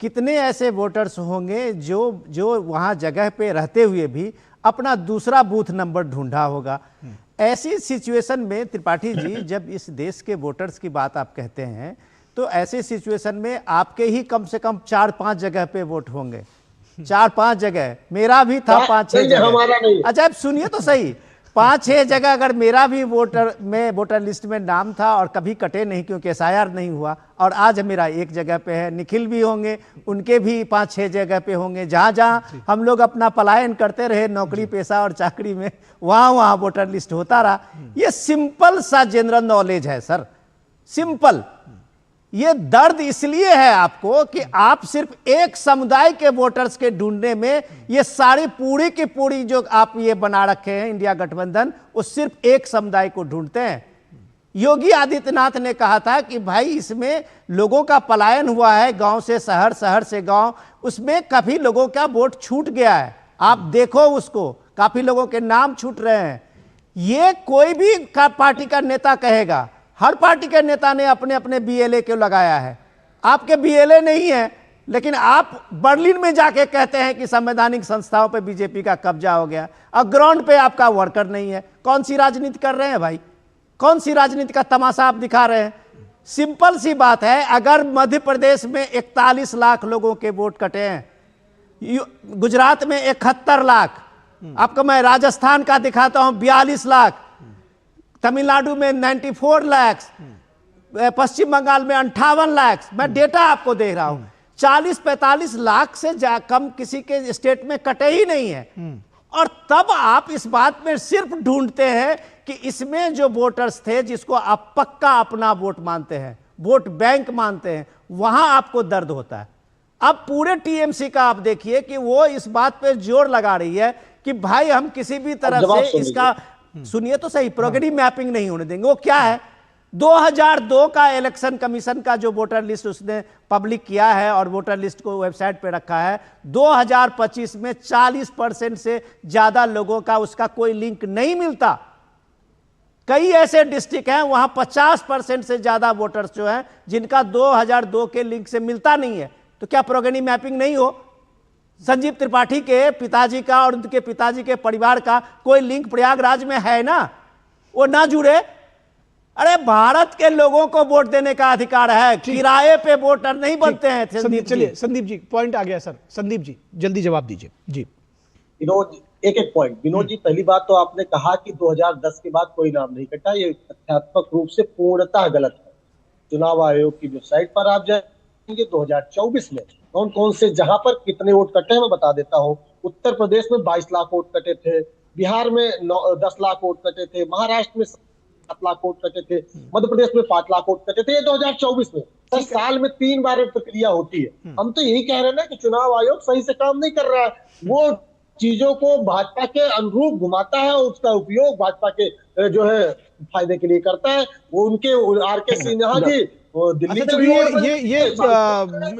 कितने ऐसे वोटर्स होंगे जो वहाँ जगह पे रहते हुए भी अपना दूसरा बूथ नंबर ढूंढा होगा। ऐसी सिचुएशन में त्रिपाठी जी, जब इस देश के वोटर्स की बात आप कहते हैं, तो ऐसे सिचुएशन में आपके ही कम से कम 4-5 जगह पे वोट होंगे, 4-5 जगह। मेरा भी था 5-6 जगह। अच्छा आप सुनिए तो सही, 5-6 जगह अगर मेरा भी वोटर लिस्ट में नाम था और कभी कटे नहीं क्योंकि एसआईआर नहीं हुआ, और आज मेरा एक जगह पे है, निखिल भी होंगे, उनके भी 5-6 जगह पे होंगे, जहाँ जहाँ हम लोग अपना पलायन करते रहे नौकरी पेशा और चाकरी में, वहाँ वोटर लिस्ट होता रहा। ये सिंपल सा जनरल नॉलेज है सर, सिंपल। ये दर्द इसलिए है आपको कि आप सिर्फ एक समुदाय के वोटर्स के ढूंढने में ये सारी पूरी की पूरी जो आप ये बना रखे हैं इंडिया गठबंधन, वो सिर्फ एक समुदाय को ढूंढते हैं। योगी आदित्यनाथ ने कहा था कि भाई इसमें लोगों का पलायन हुआ है, गांव से शहर, शहर से गांव, उसमें काफी लोगों का वोट छूट गया है। आप देखो उसको, काफी लोगों के नाम छूट रहे हैं। ये कोई भी पार्टी का नेता कहेगा, हर पार्टी के नेता ने अपने अपने बीएलए को लगाया है। आपके बीएलए नहीं है, लेकिन आप बर्लिन में जाके कहते हैं कि संवैधानिक संस्थाओं पे बीजेपी का कब्जा हो गया, और ग्राउंड पे आपका वर्कर नहीं है। कौन सी राजनीति कर रहे हैं भाई, कौन सी राजनीति का तमाशा आप दिखा रहे हैं? सिंपल सी बात है, अगर मध्य प्रदेश में 41 लाख लोगों के वोट कटे हैं, गुजरात में 71 लाख, आपको मैं राजस्थान का दिखाता हूं 42 लाख, तमिलनाडु में 94 लाख, पश्चिम बंगाल में 58 लाख, मैं डेटा आपको दे रहा हूं। 40-45 लाख से कम किसी के स्टेट में कटे ही नहीं है। और तब आप इस बात में सिर्फ ढूंढते हैं कि इसमें जो वोटर्स थे जिसको आप पक्का अपना वोट मानते हैं, वोट बैंक मानते हैं, वहां आपको दर्द होता है। अब पूरे टीएमसी का आप देखिए कि वो इस बात पे जोर लगा रही है कि भाई हम किसी भी तरह से इसका, सुनिए तो सही, प्रोग्रेसिव मैपिंग नहीं होने देंगे। वो क्या है, 2002 का इलेक्शन कमीशन का जो वोटर लिस्ट उसने पब्लिक किया है और वोटर लिस्ट को वेबसाइट पे रखा है, 2025 में 40% से ज्यादा लोगों का उसका कोई लिंक नहीं मिलता। कई ऐसे डिस्ट्रिक्ट हैं वहां 50% से ज्यादा वोटर्स जो हैं जिनका 2002 के लिंक से मिलता नहीं है। तो क्या प्रोग्रेसिव मैपिंग नहीं हो? संजीव त्रिपाठी के पिताजी का और उनके पिताजी के परिवार का कोई लिंक प्रयागराज में है ना, वो ना जुड़े? अरे भारत के लोगों को वोट देने का अधिकार है, किराए पे वोटर नहीं बनते हैं। चलिए संदीप जी, पॉइंट आ गया सर। संदीप जी जल्दी जवाब दीजिए। जी विनोद, एक पॉइंट। विनोद जी, पहली बात तो आपने कहा कि 2010 के बाद कोई नाम नहीं कटा, ये तथ्यात्मक रूप से पूर्णतः गलत है। चुनाव आयोग की वेबसाइट पर आप जाएंगे 2024 में कौन कौन से जहां पर कितने वोट कटे हैं मैं बता देता हूं। उत्तर प्रदेश में 22 लाख वोट कटे थे, बिहार में 10 लाख वोट कटे थे, महाराष्ट्र में 7 लाख वोट कटे थे, मध्य प्रदेश में 5 लाख वोट कटे थे, ये 2024 में। सर साल में 3 बार ये प्रक्रिया होती है। हम तो यही कह रहे हैं ना कि चुनाव आयोग सही से काम नहीं कर रहा है, वो चीजों को भाजपा के अनुरूप घुमाता है और उसका उपयोग भाजपा के जो है फायदे के लिए करता है। वो उनके आर.के. सिन्हा जी वो दिल्ली अच्छा,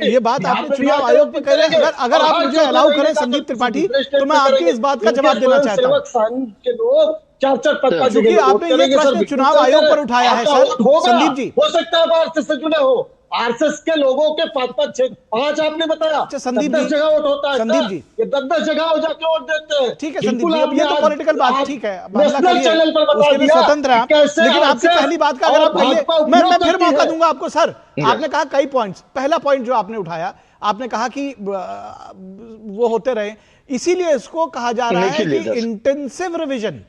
ये बात आपने चुनाव आयोग पे कह रहे हैं। अगर आप मुझे अलाउ करें संदीप त्रिपाठी, तो मैं आपकी इस बात का जवाब देना चाहता हूँ। संघ के लोग 4-4 पद पर क्योंकि आपने ये प्रश्न चुनाव आयोग पर उठाया है सर संदीप जी। हो सकता है आरएसएस से जुड़े हो, आरएसएस के लोगों के 5 आपने बताया। अच्छा संदीप जी, 10 जगह वोट होता है संदीप जी, ये 10 जगह हो जाके वोट देते हैं। ठीक है संदीप जी, अब ये तो पॉलिटिकल बात ठीक है, नेशनल चैनल पर बता उसके लिए दिया स्वतंत्र है, लेकिन आपकी पहली बात का अगर आप कहिए, मैं फिर मौका दूंगा आपको सर। आपने कहा कई पॉइंट्स, पहला पॉइंट जो आपने उठाया, आपने कहा कि वो होते रहे, इसीलिए इसको कहा जा रहा है कि इंटेंसिव रिवीजन।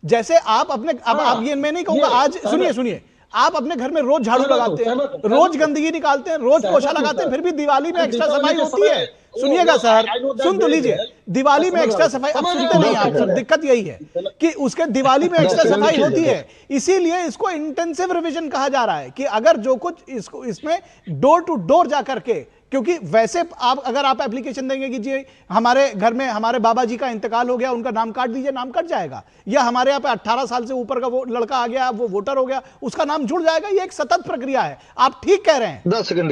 जैसे आप अपने, अब आप ये मैं नहीं कहूंगा, आज सुनिए, आप अपने घर में रोज झाड़ू लगाते हैं, रोज गंदगी निकालते हैं, रोज पोछा लगाते हैं, फिर भी दिवाली में एक्स्ट्रा सफाई होती है। सुनिएगा सर, सुन तो लीजिए, दिवाली में एक्स्ट्रा सफाई, अब सुनते नहीं आप सर, दिक्कत यही है कि उसके दिवाली में एक्स्ट्रा सफाई होती है। इसीलिए इसको इंटेंसिव रिवीजन कहा जा रहा है कि अगर जो कुछ इसको इसमें डोर टू डोर जाकर के, क्योंकि वैसे आप अगर आप एप्लीकेशन देंगे कि जी हमारे घर में हमारे बाबा जी का इंतकाल हो गया, उनका नाम काट दीजिए, नाम कट जाएगा, या हमारे यहाँ पे 18 साल से ऊपर का वो लड़का आ गया, वो वोटर हो गया, उसका नाम जुड़ जाएगा। ये एक सतत प्रक्रिया है, आप ठीक कह रहे हैं, 10 सेकंड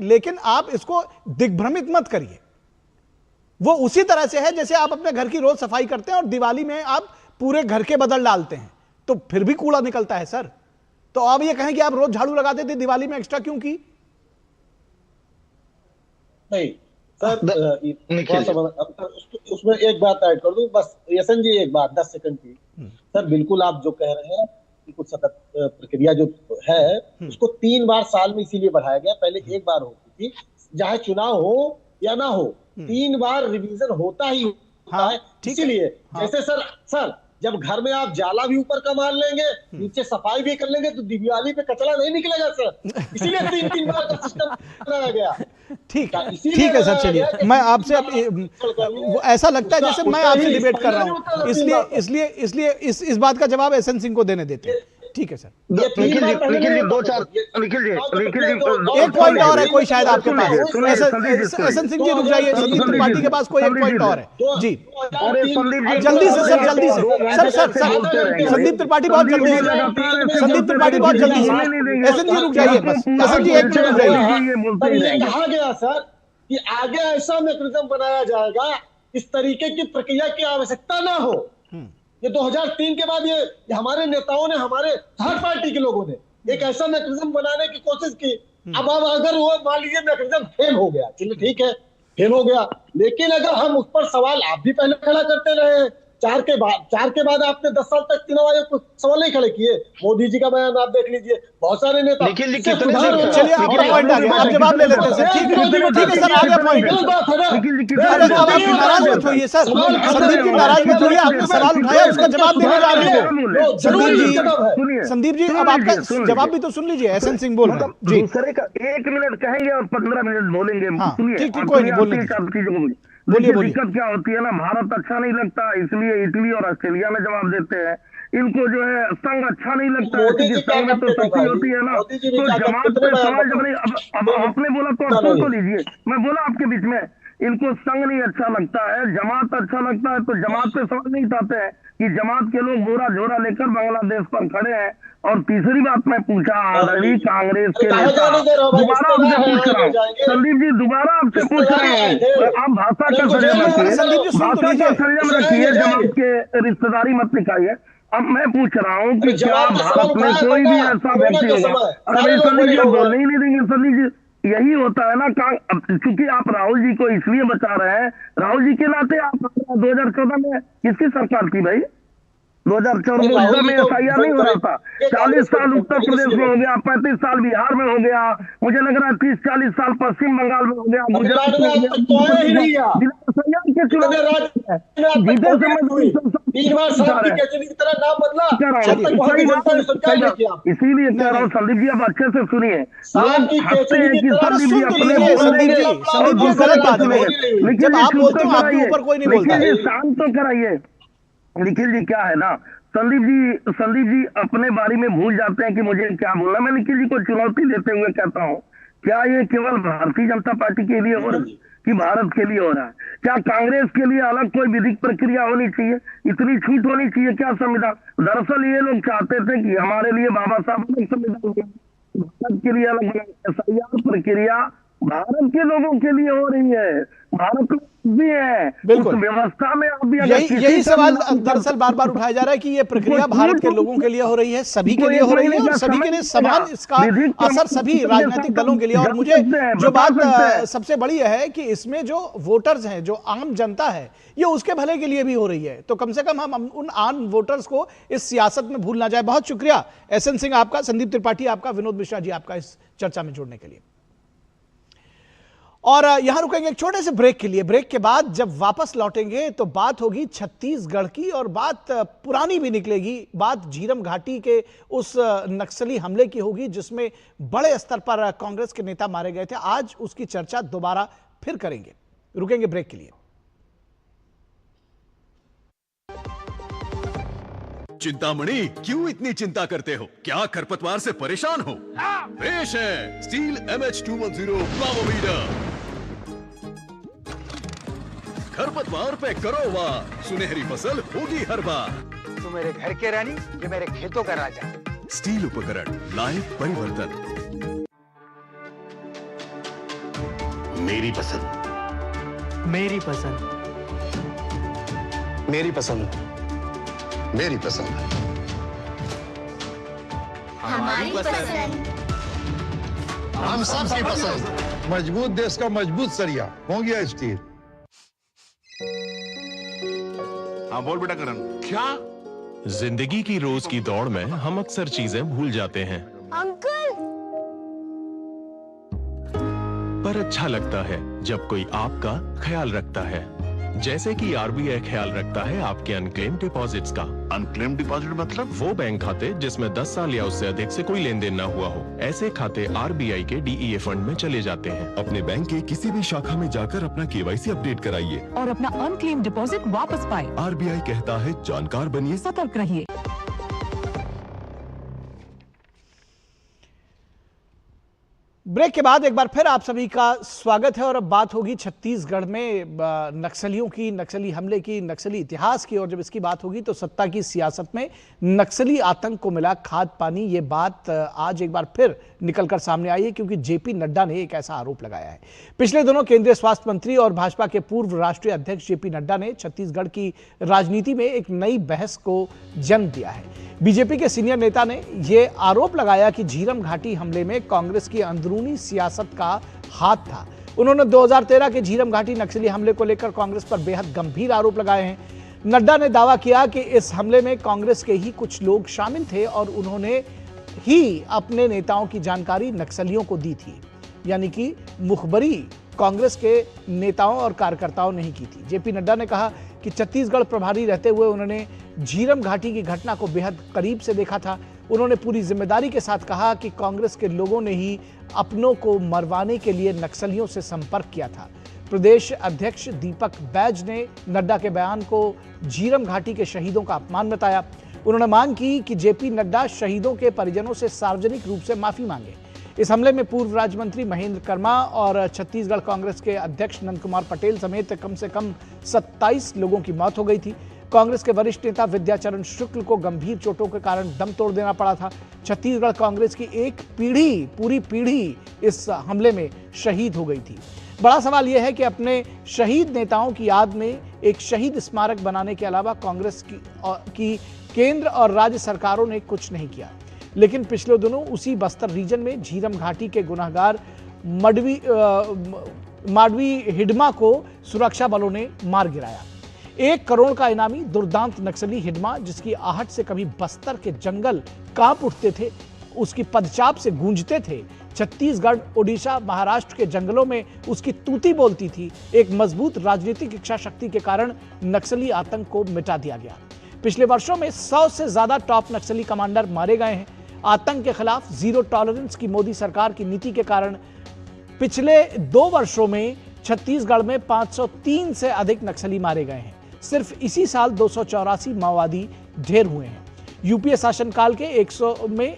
लेकिन आप इसको दिग्भ्रमित मत करिए। वो उसी तरह से है जैसे आप अपने घर की रोज सफाई करते हैं और दिवाली में आप पूरे घर के बदल डालते हैं, तो फिर भी कूड़ा निकलता है सर। तो आप ये कहें कि आप रोज झाड़ू लगाते थे, दिवाली में एक्स्ट्रा क्यों की? नहीं सर, उसमें एक बात ऐड कर दूं बस यशन जी, एक बात 10 सेकंड की। सर बिल्कुल आप जो कह रहे हैं कि कुछ सतत प्रक्रिया जो है उसको 3 बार साल में इसीलिए बढ़ाया गया, पहले 1 बार होती थी, चाहे चुनाव हो या ना हो 3 बार रिवीजन होता ही होता है। इसीलिए जैसे सर जब घर में आप जाला भी ऊपर का मार लेंगे, नीचे सफाई भी कर लेंगे, तो दिवाली पे कचरा नहीं निकलेगा सर, इसीलिए 3 बार का सिस्टम बनाया गया। ठीक है सर, चलिए मैं आपसे ऐसा लगता है जैसे मैं आपसे डिबेट कर रहा हूं, इसलिए इस बात का जवाब एसएन सिंह को देने देते हैं। ठीक है सर, निखिल जी 2-4 एक पॉइंट और है कोई शायद आपके पास, एसएन सिंह जी रुक जाइए, संदीप त्रिपाठी के पास कोई एक पॉइंट और है जी, जल्दी से सर, जल्दी से सर संदीप त्रिपाठी बहुत जल्दी से, संदीप त्रिपाठी बहुत जल्दी से, एसएन जी रुक जाइए बस, एसएन जी 1 मिनट रुक जाइए। कहा गया सर कि आगे ऐसा मैकेनिज्म बनाया जाएगा इस तरीके की प्रक्रिया की आवश्यकता ना हो। ये 2003 के बाद ये हमारे नेताओं ने, हमारे हर पार्टी के लोगों ने एक ऐसा मैकेनिज्म बनाने की कोशिश की। अब अगर वो मान लीजिए मैकेनिज्म फेल हो गया, चलिए ठीक है फेल हो गया, लेकिन अगर हम उस पर सवाल आप भी पहले खड़ा करते रहे, 4 के बाद आपने 10 साल तक चुनाव आयोग को सवाल नहीं खड़े किए। मोदी जी का बयान आप देख लीजिए, बहुत सारे नेता। चलिए आपका पॉइंट आ गया, आप जवाब ले लेते हैं सर, ठीक है सर, आ गया पॉइंट। नाराज मत होइए सर, संदीप जी नाराज मत होइए, आपने सवाल उठाया उसका जवाब देने जा रहे हैं संदीप जी, अब आपका जवाब भी तो सुन लीजिए, एसएन सिंह बोल रहे हैं जी। दूसरे का 1 मिनट कहेंगे और 15 मिनट बोलेंगे। ठीक, कोई नहीं, बोलिए दिक्कत क्या होती है ना, भारत अच्छा नहीं लगता इसलिए इटली और ऑस्ट्रेलिया में जवाब देते हैं, इनको जो है संघ अच्छा नहीं लगता है क्योंकि संघ में तो शक्ति होती है ना, तो जमात पे सवाल जब नहीं, अब आपने बोला तो आप सुन तो लीजिए, मैं बोला आपके बीच में, इनको संघ नहीं अच्छा लगता है, जमात अच्छा लगता है, तो जमात पे सवाल नहीं उठाते हैं कि जमात के लोग बोरा झोरा लेकर बांग्लादेश पर खड़े हैं। और तीसरी बात मैं पूछा रही कांग्रेस के नेता, दोबारा आपसे पूछ रहा हूँ संदीप जी, दोबारा आपसे पूछ रहा हूँ, आप भाषा का संयम रखिए, जमात के रिश्तेदारी मत निकालिए। अब मैं पूछ रहा हूँ कि क्या भारत में कोई भी ऐसा व्यक्ति होगा, अरे संदीप जी बोलने ही नहीं देंगे संदीप जी, यही होता है ना, क्योंकि आप राहुल जी को इसलिए बचा रहे हैं, राहुल जी के नाते आप 2014 में किसकी सरकार थी भाई, 2014 में एफआईआर नहीं हो रहा था, 40 साल उत्तर प्रदेश में हो गया, 35 साल बिहार में हो गया, मुझे लग रहा है 30-40 साल पश्चिम बंगाल में हो गया, गुजरात में हो गया, इसीलिए कह रहा हूँ संदीप जी, अब अच्छे से सुनिए, शांत तो कराइए। निखिल जी क्या है ना, संदीप जी अपने बारे में भूल जाते हैं कि मुझे क्या बोलना। मैं निखिल जी को चुनौती देते हुए कहता हूँ, क्या ये केवल भारतीय जनता पार्टी के लिए हो रहा है कि भारत के लिए हो रहा है? क्या कांग्रेस के लिए अलग कोई विधिक प्रक्रिया होनी चाहिए? इतनी छूट होनी चाहिए क्या संविधान? दरअसल ये लोग चाहते थे कि हमारे लिए बाबा साहब अलग संविधान के, भारत के लिए अलग SIR प्रक्रिया भारत के लोगों के लिए हो रही है, भारत भी है उस व्यवस्था में। अब भी यही सवाल दरअसल बार बार उठाया जा रहा है कि ये प्रक्रिया भारत के लोगों के लिए हो रही है, सभी के लिए हो रही है और सभी के लिए समान इसका असर सभी राजनीतिक दलों के लिए। और मुझे जो बात सबसे बड़ी है कि इसमें जो वोटर्स हैं, जो आम जनता है, ये उसके भले के लिए भी हो रही है। तो कम से कम हम उन आम वोटर्स को इस सियासत में भूल ना जाए। बहुत शुक्रिया SN सिंह आपका, संदीप त्रिपाठी आपका, विनोद मिश्रा जी आपका इस चर्चा में जुड़ने के लिए। और यहां रुकेंगे एक छोटे से ब्रेक के लिए। ब्रेक के बाद जब वापस लौटेंगे तो बात होगी छत्तीसगढ़ की और बात पुरानी भी निकलेगी। बात झीरम घाटी के उस नक्सली हमले की होगी जिसमें बड़े स्तर पर कांग्रेस के नेता मारे गए थे। आज उसकी चर्चा दोबारा फिर करेंगे। रुकेंगे ब्रेक के लिए। चिंतामणि, क्यों इतनी चिंता करते हो? क्या खरपतवार से परेशान हो? पेश है स्टील MH210 प्लावोमीटर। खरपतवार पे करो वार, सुनहरी फसल होगी हर बार। तू मेरे घर के रानी, ये मेरे खेतों का राजा। स्टील उपकरण लाए परिवर्तन। मेरी पसंद, मेरी पसंद, मेरी पसंद, मेरी पसंद, हमारी पसंद, हम सबकी पसंद। मजबूत देश का मजबूत सरिया हो गया स्टील। हाँ बोल बेटा करण। क्या? जिंदगी की रोज की दौड़ में हम अक्सर चीजें भूल जाते हैं अंकल, पर अच्छा लगता है जब कोई आपका ख्याल रखता है, जैसे कि RBI ख्याल रखता है आपके अनक्लेम डिपॉजिट्स का। अनक्लेम डिपॉजिट मतलब? वो बैंक खाते जिसमें 10 साल या उससे अधिक से कोई लेन देन न हुआ हो। ऐसे खाते RBI के DEA फंड में चले जाते हैं। अपने बैंक के किसी भी शाखा में जाकर अपना KYC अपडेट कराइए और अपना अनक्लेम डिपॉजिट वापस पाए। RBI कहता है जानकार बनिए, सतर्क रहिए। ब्रेक के बाद एक बार फिर आप सभी का स्वागत है और अब बात होगी छत्तीसगढ़ में नक्सलियों की, नक्सली हमले की, नक्सली इतिहास की। और जब इसकी बात होगी तो सत्ता की सियासत में नक्सली आतंक को मिला खाद पानी, ये बात आज एक बार फिर निकलकर सामने आई है क्योंकि JP नड्डा ने एक ऐसा आरोप लगाया है। पिछले दिनों केंद्रीय स्वास्थ्य मंत्री और भाजपा के पूर्व राष्ट्रीय अध्यक्ष JP नड्डा ने छत्तीसगढ़ की राजनीति में एक नई बहस को जन्म दिया है। बीजेपी के सीनियर नेता ने यह आरोप लगाया कि झीरम घाटी हमले में कांग्रेस की अंदरूनी सियासत का हाथ था। उन्होंने 2013 के झीरम घाटी नक्सली हमले को लेकर कांग्रेस पर बेहद गंभीर आरोप लगाए हैं। नड्डा ने दावा किया कि इस हमले में कांग्रेस के ही कुछ लोग शामिल थे और उन्होंने ही अपने नेताओं की जानकारी नक्सलियों को दी थी, यानी कि मुखबरी कांग्रेस के नेताओं और कार्यकर्ताओं ने ही की थी। JP नड्डा ने कहा कि छत्तीसगढ़ प्रभारी रहते हुए उन्होंने झीरम घाटी की घटना को बेहद करीब से देखा था। उन्होंने पूरी जिम्मेदारी के साथ कहा कि कांग्रेस के लोगों ने ही अपनों को मरवाने के लिए नक्सलियों से संपर्क किया था। प्रदेश अध्यक्ष दीपक बैज ने नड्डा के बयान को झीरम घाटी के शहीदों का अपमान बताया। उन्होंने मांग की कि JP नड्डा शहीदों के परिजनों से सार्वजनिक रूप से माफी मांगे। इस हमले में पूर्व राज्य मंत्री महेंद्र कर्मा और छत्तीसगढ़ कांग्रेस के अध्यक्ष नंद कुमार पटेल समेत कम से कम 27 लोगों की मौत हो गई थी। कांग्रेस के वरिष्ठ नेता विद्याचरण शुक्ल को गंभीर चोटों के कारण दम तोड़ देना पड़ा था। छत्तीसगढ़ कांग्रेस की एक पीढ़ी, पूरी पीढ़ी इस हमले में शहीद हो गई थी। बड़ा सवाल यह है कि अपने शहीद नेताओं की याद में एक शहीद स्मारक बनाने के अलावा कांग्रेस की केंद्र और राज्य सरकारों ने कुछ नहीं किया। लेकिन पिछले दिनों उसी बस्तर रीजन में झीरम घाटी के गुनहगार माडवी हिडमा को सुरक्षा बलों ने मार गिराया। 1 करोड़ का इनामी दुर्दांत नक्सली हिडमा, जिसकी आहट से कभी बस्तर के जंगल कांप उठते थे, उसकी पदचाप से गूंजते थे, छत्तीसगढ़, ओडिशा, महाराष्ट्र के जंगलों में उसकी तूती बोलती थी। एक मजबूत राजनीतिक इच्छा शक्ति के कारण नक्सली आतंक को मिटा दिया गया। पिछले वर्षों में 100 से ज्यादा टॉप नक्सली कमांडर मारे गए हैं। आतंक के खिलाफ जीरो टॉलरेंस की मोदी सरकार की नीति के कारण पिछले 2 वर्षों में छत्तीसगढ़ में 503 से अधिक नक्सली मारे गए हैं। सिर्फ इसी साल 284 माओवादी ढेर हुए हैं। यूपीए शासनकाल के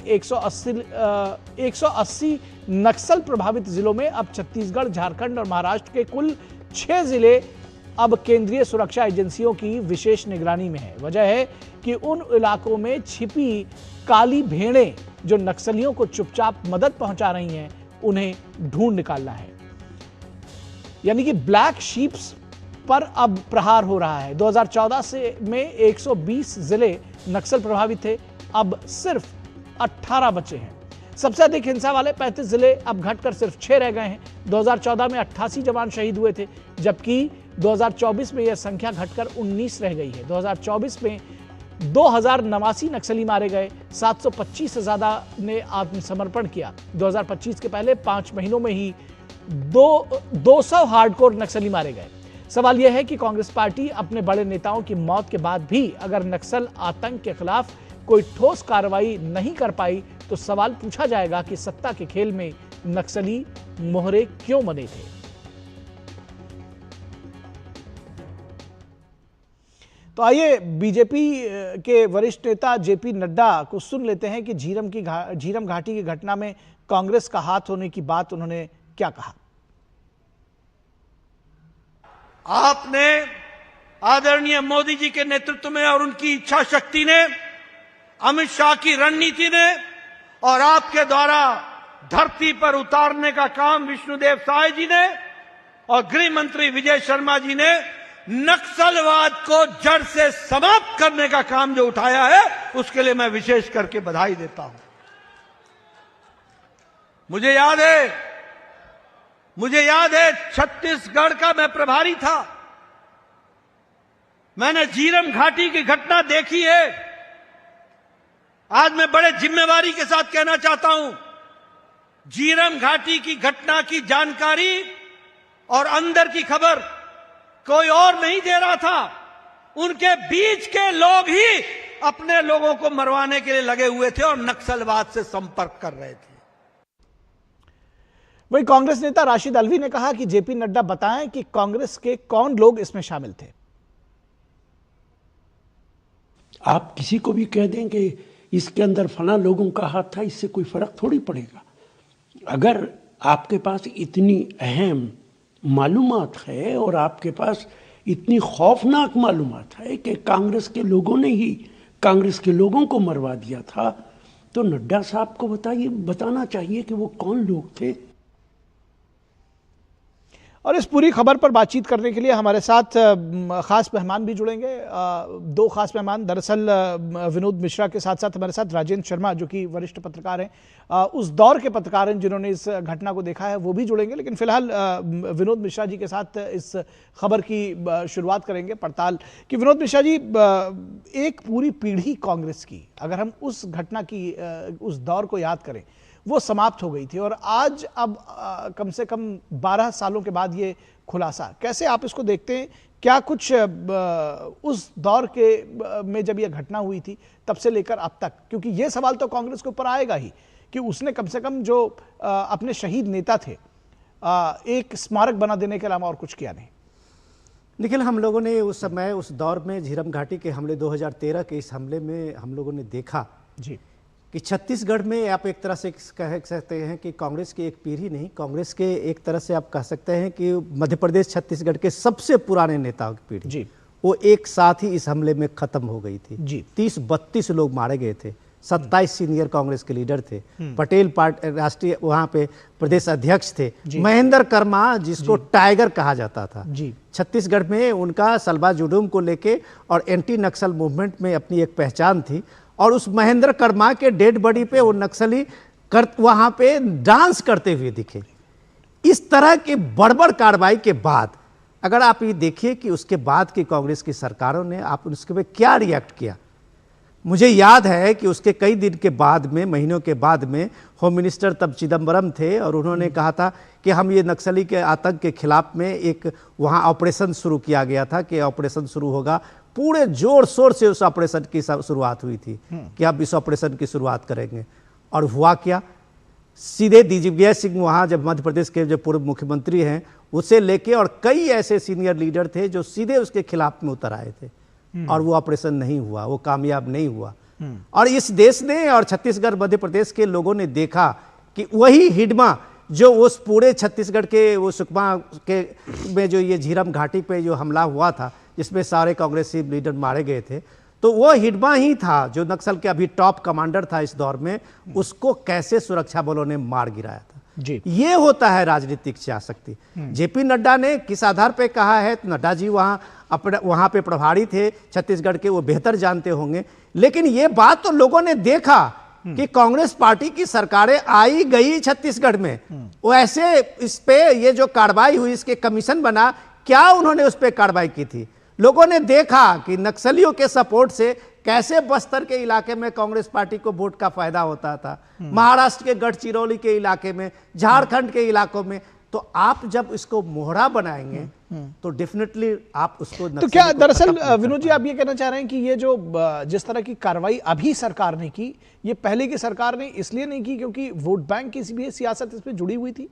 180 नक्सल प्रभावित जिलों में अब छत्तीसगढ़, झारखंड और महाराष्ट्र के कुल 6 जिले अब केंद्रीय सुरक्षा एजेंसियों की विशेष निगरानी में है। वजह है कि उन इलाकों में छिपी काली भेड़ें जो नक्सलियों को चुपचाप मदद पहुंचा रही हैं, उन्हें ढूंढ निकालना है। यानी कि ब्लैक शीप्स पर अब प्रहार हो रहा है। 2014 से में 120 जिले नक्सल प्रभावित थे, अब सिर्फ 18 बचे हैं। सबसे अधिक हिंसा वाले 35 जिले अब घटकर सिर्फ 6 रह गए हैं। 2014 में 88 जवान शहीद हुए थे, जबकि 2024 में यह संख्या घटकर 19 रह गई है। 2024 में 2089 नक्सली मारे गए, 725 से ज्यादा ने आत्मसमर्पण किया। 2025 के पहले 5 महीनों में ही 200 हार्डकोर नक्सली मारे गए। सवाल यह है कि कांग्रेस पार्टी अपने बड़े नेताओं की मौत के बाद भी अगर नक्सल आतंक के खिलाफ कोई ठोस कार्रवाई नहीं कर पाई तो सवाल पूछा जाएगा कि सत्ता के खेल में नक्सली मोहरे क्यों बने थे। तो आइए बीजेपी के वरिष्ठ नेता जेपी नड्डा को सुन लेते हैं कि झीरम घाटी की घटना में कांग्रेस का हाथ होने की बात उन्होंने क्या कहा। आपने आदरणीय मोदी जी के नेतृत्व में और उनकी इच्छा शक्ति ने, अमित शाह की रणनीति ने और आपके द्वारा धरती पर उतारने का काम विष्णुदेव साय जी ने और गृह मंत्री विजय शर्मा जी ने नक्सलवाद को जड़ से समाप्त करने का काम जो उठाया है, उसके लिए मैं विशेष करके बधाई देता हूं। मुझे याद है छत्तीसगढ़ का मैं प्रभारी था। मैंने झीरम घाटी की घटना देखी है। आज मैं बड़े जिम्मेवारी के साथ कहना चाहता हूं, झीरम घाटी की घटना की जानकारी और अंदर की खबर कोई और नहीं दे रहा था, उनके बीच के लोग ही अपने लोगों को मरवाने के लिए लगे हुए थे और नक्सलवाद से संपर्क कर रहे थे। वहीं कांग्रेस नेता राशिद अलवी ने कहा कि जेपी नड्डा बताएं कि कांग्रेस के कौन लोग इसमें शामिल थे। आप किसी को भी कह दें कि इसके अंदर फला लोगों का हाथ था, इससे कोई फर्क थोड़ी पड़ेगा। अगर आपके पास इतनी अहम मालूमात है और आपके पास इतनी खौफनाक मालूमात है कि कांग्रेस के लोगों ने ही कांग्रेस के लोगों को मरवा दिया था, तो नड्डा साहब को बताना चाहिए कि वो कौन लोग थे। और इस पूरी खबर पर बातचीत करने के लिए हमारे साथ खास मेहमान भी जुड़ेंगे। 2 खास मेहमान, दरअसल विनोद मिश्रा के साथ साथ हमारे साथ राजेंद्र शर्मा जो कि वरिष्ठ पत्रकार हैं, उस दौर के पत्रकार हैं जिन्होंने इस घटना को देखा है, वो भी जुड़ेंगे। लेकिन फिलहाल विनोद मिश्रा जी के साथ इस खबर की शुरुआत करेंगे पड़ताल कि विनोद मिश्रा जी, एक पूरी पीढ़ी कांग्रेस की, अगर हम उस घटना की उस दौर को याद करें, वो समाप्त हो गई थी और आज अब कम से कम 12 सालों के बाद ये खुलासा, कैसे आप इसको देखते हैं? क्या कुछ उस दौर के में जब ये घटना हुई थी तब से लेकर अब तक, क्योंकि ये सवाल तो कांग्रेस के ऊपर आएगा ही कि उसने कम से कम जो अपने शहीद नेता थे एक स्मारक बना देने के अलावा और कुछ किया नहीं। निखिल, हम लोगों ने उस समय उस दौर में झीरम घाटी के हमले 2013 के इस हमले में हम लोगों ने देखा जी कि छत्तीसगढ़ में आप एक तरह से कह सकते हैं कि कांग्रेस की एक पीढ़ी नहीं, कांग्रेस के एक तरह से आप कह सकते हैं कि मध्य प्रदेश छत्तीसगढ़ के सबसे पुराने नेताओं की पीढ़ी जी, वो एक साथ ही इस हमले में खत्म हो गई थी जी। 30-32 लोग मारे गए थे। 27 सीनियर कांग्रेस के लीडर थे। पटेल पार्टी राष्ट्रीय वहाँ पे प्रदेश अध्यक्ष थे। महेंद्र कर्मा, जिसको टाइगर कहा जाता था, छत्तीसगढ़ में उनका सलबा जुडूम को लेके और एंटी नक्सल मूवमेंट में अपनी एक पहचान थी। और उस महेंद्र कर्मा के डेड बॉडी पे वो नक्सली वहाँ पे डांस करते हुए दिखे। इस तरह की बड़बड़ कार्रवाई के बाद अगर आप ये देखिए कि उसके बाद की कांग्रेस की सरकारों ने आप उसके पे क्या रिएक्ट किया। मुझे याद है कि उसके कई दिन के बाद में, महीनों के बाद में, होम मिनिस्टर तब चिदम्बरम थे और उन्होंने कहा था कि हम ये नक्सली के आतंक के खिलाफ में एक वहाँ ऑपरेशन शुरू किया गया था कि ऑपरेशन शुरू होगा। पूरे जोर शोर से उस ऑपरेशन की शुरुआत हुई थी कि अब इस ऑपरेशन की शुरुआत करेंगे। और हुआ क्या, सीधे दिग्विजय सिंह वहाँ जब मध्य प्रदेश के जो पूर्व मुख्यमंत्री हैं उसे लेके और कई ऐसे सीनियर लीडर थे जो सीधे उसके खिलाफ में उतर आए थे और वो ऑपरेशन नहीं हुआ, वो कामयाब नहीं हुआ। और इस देश ने और छत्तीसगढ़ मध्य प्रदेश के लोगों ने देखा कि वही हिडमा जो उस पूरे छत्तीसगढ़ के वो सुकमा के में जो ये झीरम घाटी पे जो हमला हुआ था, जिसमें सारे कांग्रेसी लीडर मारे गए थे, तो वो हिडमा ही था जो नक्सल के अभी टॉप कमांडर था इस दौर में, उसको कैसे सुरक्षा बलों ने मार गिराया था। जी, ये होता है राजनीतिक इच्छाशक्ति। जेपी नड्डा ने किस आधार पे कहा है, तो नड्डा जी वहां पे प्रभारी थे छत्तीसगढ़ के, वो बेहतर जानते होंगे, लेकिन ये बात तो लोगों ने देखा कि कांग्रेस पार्टी की सरकारें आई गई छत्तीसगढ़ में, वो ऐसे इस पे ये जो कार्रवाई हुई, इसके कमीशन बना, क्या उन्होंने उस पर कार्रवाई की थी। लोगों ने देखा कि नक्सलियों के सपोर्ट से कैसे बस्तर के इलाके में कांग्रेस पार्टी को वोट का फायदा होता था, महाराष्ट्र के गढ़चिरौली के इलाके में, झारखंड के इलाकों में। तो आप जब इसको मोहरा बनाएंगे तो डेफिनेटली आप उसको तो क्या दरअसल विनोद जी आप ये कहना चाह रहे हैं कि ये जो जिस तरह की कार्रवाई अभी सरकार ने की, ये पहले की सरकार ने इसलिए नहीं की क्योंकि वोट बैंक की भी सियासत इसमें जुड़ी हुई थी?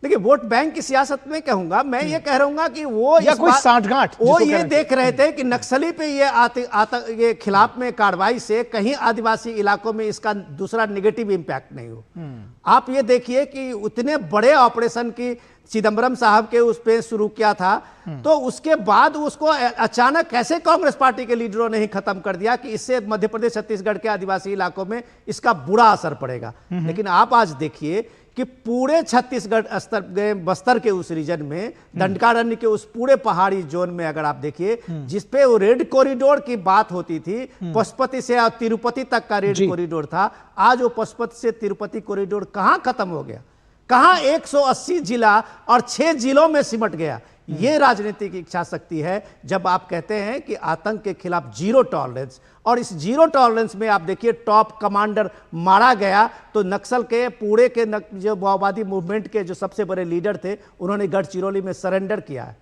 देखिए, वोट बैंक की सियासत में कहूंगा मैं, ये कह रहूंगा कि वो या कोई साठगांठ, वो ये देख रहे थे कि नक्सली पे ये खिलाफ में कार्रवाई से कहीं आदिवासी इलाकों में इसका दूसरा नेगेटिव इंपैक्ट नहीं हो। आप ये देखिए कि उतने बड़े ऑपरेशन की चिदम्बरम साहब के उस पे शुरू किया था, तो उसके बाद उसको अचानक कैसे कांग्रेस पार्टी के लीडरों ने ही खत्म कर दिया कि इससे मध्य प्रदेश छत्तीसगढ़ के आदिवासी इलाकों में इसका बुरा असर पड़ेगा। लेकिन आप आज देखिए कि पूरे छत्तीसगढ़ स्तर बस्तर के उस रीजन में, दंडकारण्य के उस पूरे पहाड़ी जोन में अगर आप देखिए, जिसपे वो रेड कॉरिडोर की बात होती थी, पशुपति से तिरुपति तक का रेड कॉरिडोर था, आज वो पशुपति से तिरुपति कॉरिडोर कहां खत्म हो गया, कहां 180 जिला और 6 जिलों में सिमट गया। ये राजनीतिक इच्छा शक्ति है जब आप कहते हैं कि आतंक के खिलाफ जीरो टॉलरेंस, और इस जीरो टॉलरेंस में आप देखिए टॉप कमांडर मारा गया, तो नक्सल के पूरे के जो माओवादी मूवमेंट के जो सबसे बड़े लीडर थे, उन्होंने गढ़चिरौली में सरेंडर किया है।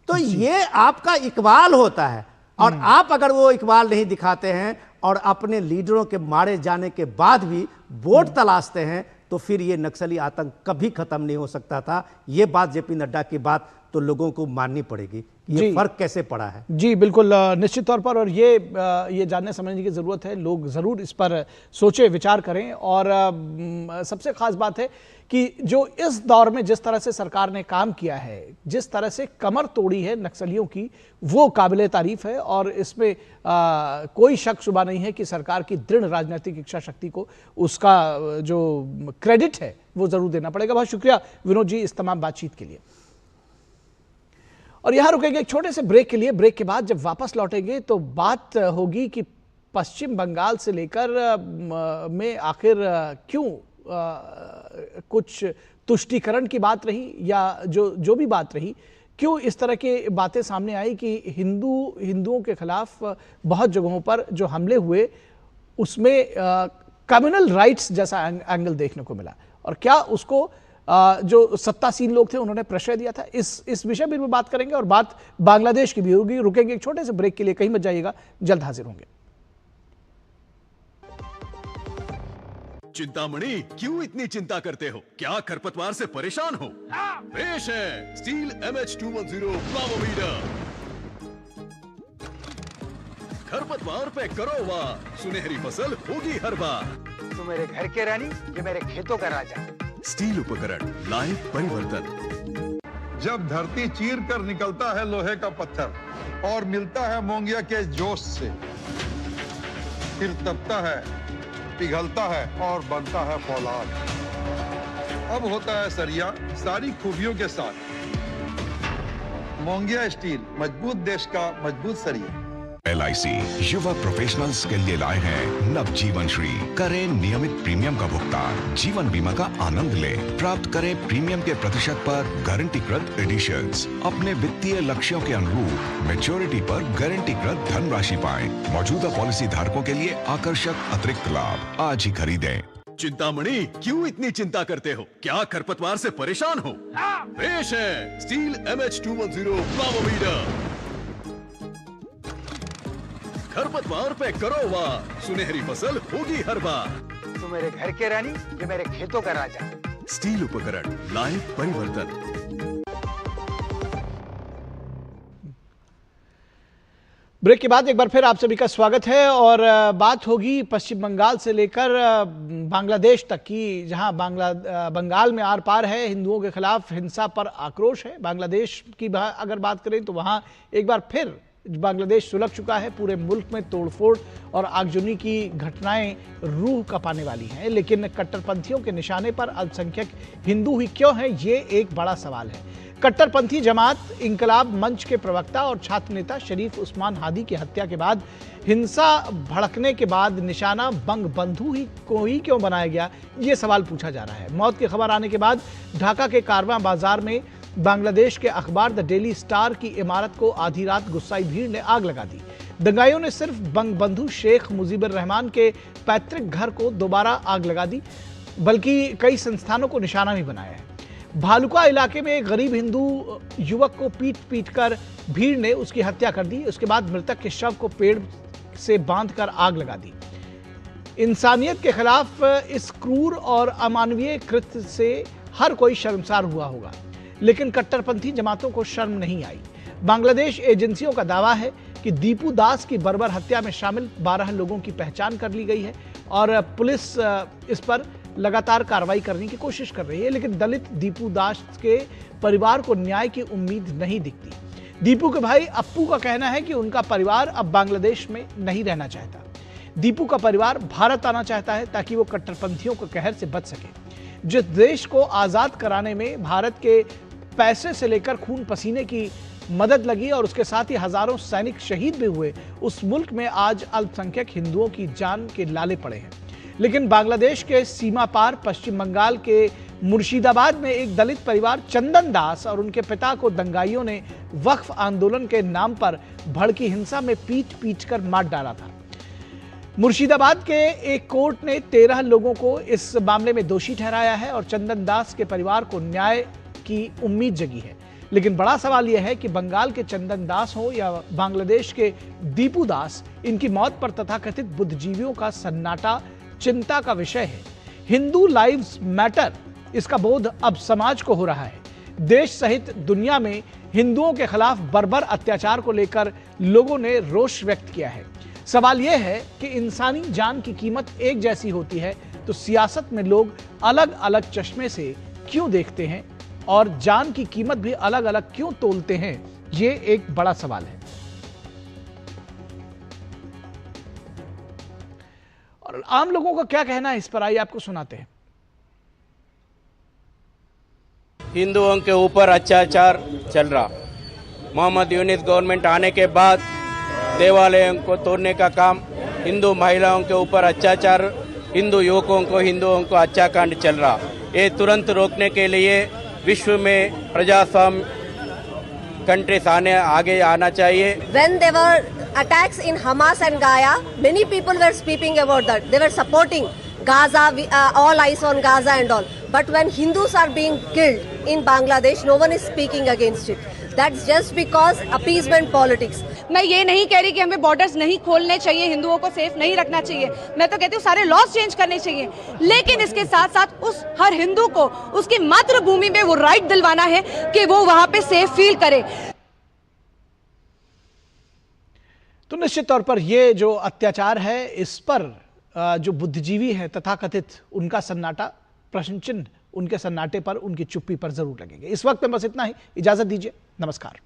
तो ये आपका इकबाल होता है, और आप अगर वो इकबाल नहीं दिखाते हैं और अपने लीडरों के मारे जाने के बाद भी वोट तलाशते हैं, तो फिर ये नक्सली आतंक कभी खत्म नहीं हो सकता था। ये बात जेपी नड्डा की बात तो लोगों को माननी पड़ेगी, ये फर्क कैसे पड़ा है। जी बिल्कुल, निश्चित तौर पर, और ये जानने समझने की जरूरत है, लोग जरूर इस पर सोचे विचार करें। और सबसे खास बात है कि जो इस दौर में जिस तरह से सरकार ने काम किया है, जिस तरह से कमर तोड़ी है नक्सलियों की, वो काबिले तारीफ है, और इसमें कोई शक शुबा नहीं है कि सरकार की दृढ़ राजनीतिक इच्छा शक्ति को उसका जो क्रेडिट है वो जरूर देना पड़ेगा। बहुत शुक्रिया विनोद जी इस तमाम बातचीत के लिए। और यहां रुकेंगे एक छोटे से ब्रेक के लिए। ब्रेक के बाद जब वापस लौटेंगे तो बात होगी कि पश्चिम बंगाल से लेकर में आखिर क्यों कुछ तुष्टीकरण की बात रही, या जो भी बात रही, क्यों इस तरह की बातें सामने आई कि हिंदुओं के खिलाफ बहुत जगहों पर जो हमले हुए उसमें कम्युनल राइट्स जैसा एंगल देखने को मिला, और क्या उसको जो सत्तासीन लोग थे उन्होंने प्रश्रय दिया था। इस विषय पर भी बात करेंगे, और बात बांग्लादेश की भी होगी। रुकेंगे एक छोटे से ब्रेक के लिए, कहीं मत जाइएगा, जल्द हाजिर होंगे। चिंतामणि, क्यों इतनी चिंता करते हो? क्या खरपतवार से परेशान हो? पेश है स्टील MH210 प्लावोमीटर। खरपतवार पे करो वार, सुनहरी फसल होगी हर बार। तू मेरे घर के रानी, ये मेरे खेतों का राजा। स्टील उपकरण लाए परिवर्तन। जब धरती चीर कर निकलता है लोहे का पत्थर और मिलता है मोंगिया के जोश से, फिर तपता है, पिघलता है और बनता है फौलाद। अब होता है सरिया सारी खूबियों के साथ। मोंगिया स्टील, मजबूत देश का मजबूत सरिया। LIC युवा प्रोफेशनल्स के लिए लाए हैं नव जीवन श्री। करें नियमित प्रीमियम का भुगतान, जीवन बीमा का आनंद लें, प्राप्त करें प्रीमियम के प्रतिशत पर गारंटीकृत एडिशंस। अपने वित्तीय लक्ष्यों के अनुरूप मैच्योरिटी पर गारंटीकृत धनराशि पाएं। मौजूदा पॉलिसी धारकों के लिए आकर्षक अतिरिक्त लाभ। आज ही खरीदें। चिंतामणि, क्यों इतनी चिंता करते हो? क्या खरपतवार से परेशान हो? पेश है स्टील MH210 प्लावोमीटर। खरपतवार पे करो वार, सुनहरी फसल होगी हर बार। तू मेरे घर के रानी, ये मेरे खेतों का राजा। स्टील उपकरण लाए परिवर्तन। ब्रेक के बाद एक बार फिर आप सभी का स्वागत है और बात होगी पश्चिम बंगाल से लेकर बांग्लादेश तक की, जहां बंगाल में आर पार है, हिंदुओं के खिलाफ हिंसा पर आक्रोश है। बांग्लादेश की अगर बात करें तो वहां एक बार फिर बांग्लादेश सुलग चुका है। पूरे मुल्क में तोड़फोड़ और आगजनी की घटनाएं रूह कपाने वाली हैं, लेकिन कट्टरपंथियों के निशाने पर अल्पसंख्यक हिंदू ही क्यों हैं, ये एक बड़ा सवाल है। कट्टरपंथी जमात इंकलाब मंच के प्रवक्ता और छात्र नेता शरीफ उस्मान हादी की हत्या के बाद हिंसा भड़कने के बाद निशाना बंग बंधु को ही क्यों बनाया गया, ये सवाल पूछा जा रहा है। मौत की खबर आने के बाद ढाका के कारवां बाजार में बांग्लादेश के अखबार द डेली स्टार की इमारत को आधी रात गुस्साई भीड़ ने आग लगा दी। दंगाइयों ने सिर्फ बंग बंधु शेख मुजीबुर रहमान के पैतृक घर को दोबारा आग लगा दी, बल्कि कई संस्थानों को निशाना भी बनाया है। भालुका इलाके में एक गरीब हिंदू युवक को पीट कर भीड़ ने उसकी हत्या कर दी। उसके बाद मृतक के शव को पेड़ से बांधकर आग लगा दी। इंसानियत के खिलाफ इस क्रूर और अमानवीय कृत्य से हर कोई शर्मसार हुआ होगा, लेकिन कट्टरपंथी जमातों को शर्म नहीं आई। बांग्लादेश एजेंसियों का दावा है कि दीपू दास की बर्बर हत्या में शामिल 12 लोगों की पहचान कर ली गई है और पुलिस इस पर लगातार कार्रवाई करने की कोशिश कर रही है, लेकिन दलित दीपू दास के परिवार को न्याय की उम्मीद नहीं दिखती। दीपू के भाई अप्पू का कहना है कि उनका परिवार अब बांग्लादेश में नहीं रहना चाहता। दीपू का परिवार भारत आना चाहता है ताकि वो कट्टरपंथियों के कहर से बच सके। जिस देश को आजाद कराने में भारत के पैसे से लेकर खून पसीने की मदद लगी और उसके साथ ही हजारों सैनिक शहीद भी हुए, उस मुल्क में आज अल्पसंख्यक हिंदुओं की जान के लाले पड़े हैं। लेकिन बांग्लादेश के सीमा पार पश्चिम बंगाल के मुर्शिदाबाद में एक दलित परिवार चंदन दास और उनके पिता को दंगाइयों ने वक्फ आंदोलन के नाम पर भड़की हिंसा में पीट कर मार डाला था। मुर्शिदाबाद के एक कोर्ट ने 13 लोगों को इस मामले में दोषी ठहराया है और चंदन दास के परिवार को न्याय की उम्मीद जगी है। लेकिन बड़ा सवाल यह है कि बंगाल के चंदन दास हो या बांग्लादेश के दीपू दास, इनकी मौत पर तथाकथित बुद्धिजीवियों का सन्नाटा चिंता का विषय है। हिंदू लाइव्स मैटर, इसका बोध अब समाज को हो रहा है। देश सहित दुनिया में हिंदुओं के खिलाफ बर्बर अत्याचार को लेकर लोगों ने रोष व्यक्त किया है। सवाल यह है कि इंसानी जान की कीमत एक जैसी होती है तो सियासत में लोग अलग अलग चश्मे से क्यों देखते हैं और जान की कीमत भी अलग अलग क्यों तोलते हैं, ये एक बड़ा सवाल है। और आम लोगों का क्या कहना है इस पर, आइए आपको सुनाते हैं। हिंदुओं के ऊपर अत्याचार चल रहा। मोहम्मद यूनिस गवर्नमेंट आने के बाद देवालयों को तोड़ने का काम, हिंदू महिलाओं के ऊपर अत्याचार, हिंदू युवकों को, हिंदुओं को हत्याकांड चल रहा। ये तुरंत रोकने के लिए विश्व में प्रजास्वाम्य कंट्रीज आगे आना चाहिए। When there were attacks in Hamas and Gaza, many people were speaking about that. They were supporting Gaza, all eyes on Gaza and all. But when Hindus are being killed in Bangladesh, no one is speaking against it. That's just because appeasement politics. मैं ये नहीं कह रही कि हमें borders नहीं खोलने चाहिए, हिंदुओं को सेफ नहीं रखना चाहिए। मैं तो कहती हूँ सारे लॉज चेंज करने चाहिए, लेकिन इसके साथ साथ उस हर हिंदू को उसकी मातृभूमि में वो राइट दिलवाना है कि वो वहां पे सेफ फील करे। तो निश्चित तौर पर ये जो अत्याचार है, इस पर जो बुद्धिजीवी हैं तथाकथित, उनका सन्नाटा, प्रश्न चिन्ह उनके सन्नाटे पर, उनकी चुप्पी पर जरूर लगेंगे। इस वक्त में बस इतना ही, इजाजत दीजिए, नमस्कार।